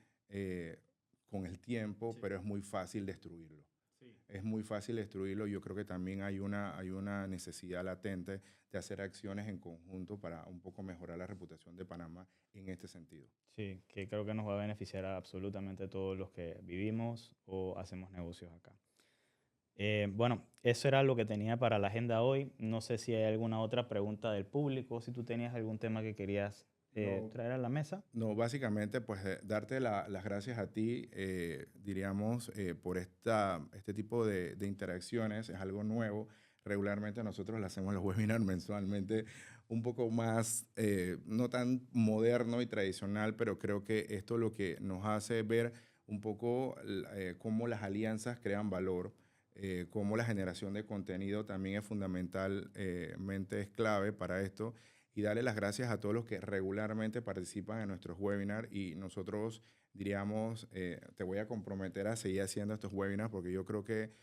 con el tiempo,
Sí,
pero es muy fácil destruirlo.
sí.
Es muy fácil destruirlo. Yo creo que también hay una necesidad latente de hacer acciones en conjunto para un poco mejorar la reputación de Panamá en este sentido.
Sí, que creo que nos va a beneficiar a absolutamente todos los que vivimos o hacemos negocios acá. Bueno, eso era lo que tenía para la agenda hoy. No sé si hay alguna otra pregunta del público, si tú tenías algún tema que querías
No,
traer a la mesa.
no, básicamente, pues darte las gracias a ti, diríamos, por este tipo de interacciones. Es algo nuevo. Regularmente nosotros le hacemos los webinars mensualmente, un poco más, no tan moderno y tradicional, pero creo que esto es lo que nos hace ver un poco cómo las alianzas crean valor. cómo la generación de contenido también es fundamentalmente es clave para esto. Y darle las gracias a todos los que regularmente participan en nuestros webinars y nosotros diríamos, te voy a comprometer a seguir haciendo estos webinars porque yo creo que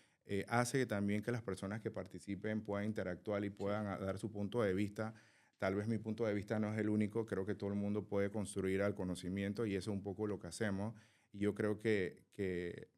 hace también que las personas que participen puedan interactuar y puedan dar su punto de vista. Tal vez mi punto de vista no es el único, creo que todo el mundo puede construir al conocimiento y eso es un poco lo que hacemos. Y yo creo que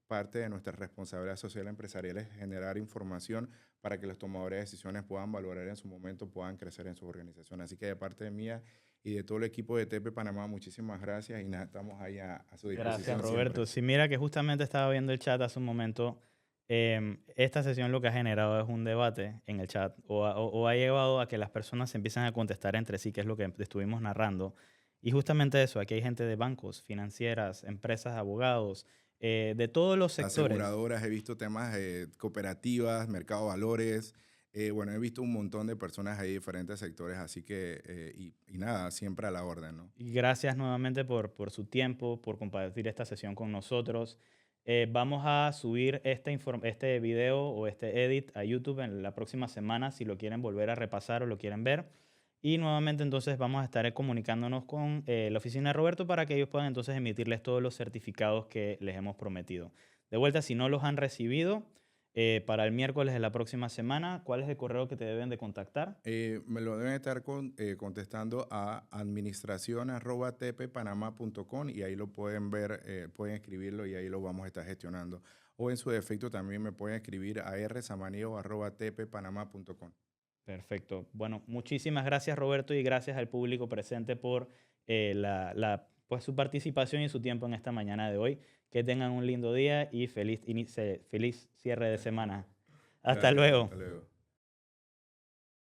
parte de nuestra responsabilidad social empresarial es generar información para que los tomadores de decisiones puedan valorar en su momento, puedan crecer en su organización. Así que de parte mía y de todo el equipo de TP Panamá, muchísimas gracias y nada, estamos ahí a su
Gracias,
disposición siempre.
Roberto. Sí, mira que justamente estaba viendo el chat hace un momento. Esta sesión lo que ha generado es un debate en el chat o ha llevado a que las personas se empiecen a contestar entre sí, que es lo que estuvimos narrando. Y justamente eso, aquí hay gente de bancos, financieras, empresas, abogados, de todos los sectores.
Aseguradoras, he visto temas de cooperativas, mercado de valores. Bueno, he visto un montón de personas ahí de diferentes sectores, así que, y nada, siempre a la orden, ¿no?
Y gracias nuevamente por su tiempo, por compartir esta sesión con nosotros. Vamos a subir este video o este edit a YouTube en la próxima semana si lo quieren volver a repasar o lo quieren ver. Y nuevamente entonces vamos a estar comunicándonos con la oficina de Roberto para que ellos puedan entonces emitirles todos los certificados que les hemos prometido. De vuelta, si no los han recibido, para el miércoles de la próxima semana, ¿cuál es el correo que te deben de contactar?
Me lo deben estar contestando a administración@tppanama.com y ahí lo pueden ver, pueden escribirlo y ahí lo vamos a estar gestionando. O en su defecto también me pueden escribir a rsamaneo@tppanama.com.
Perfecto. Bueno, muchísimas gracias Roberto y gracias al público presente por pues, su participación y su tiempo en esta mañana de hoy. Que tengan un lindo día y feliz cierre de semana. Hasta
Gracias,
luego.
hasta luego.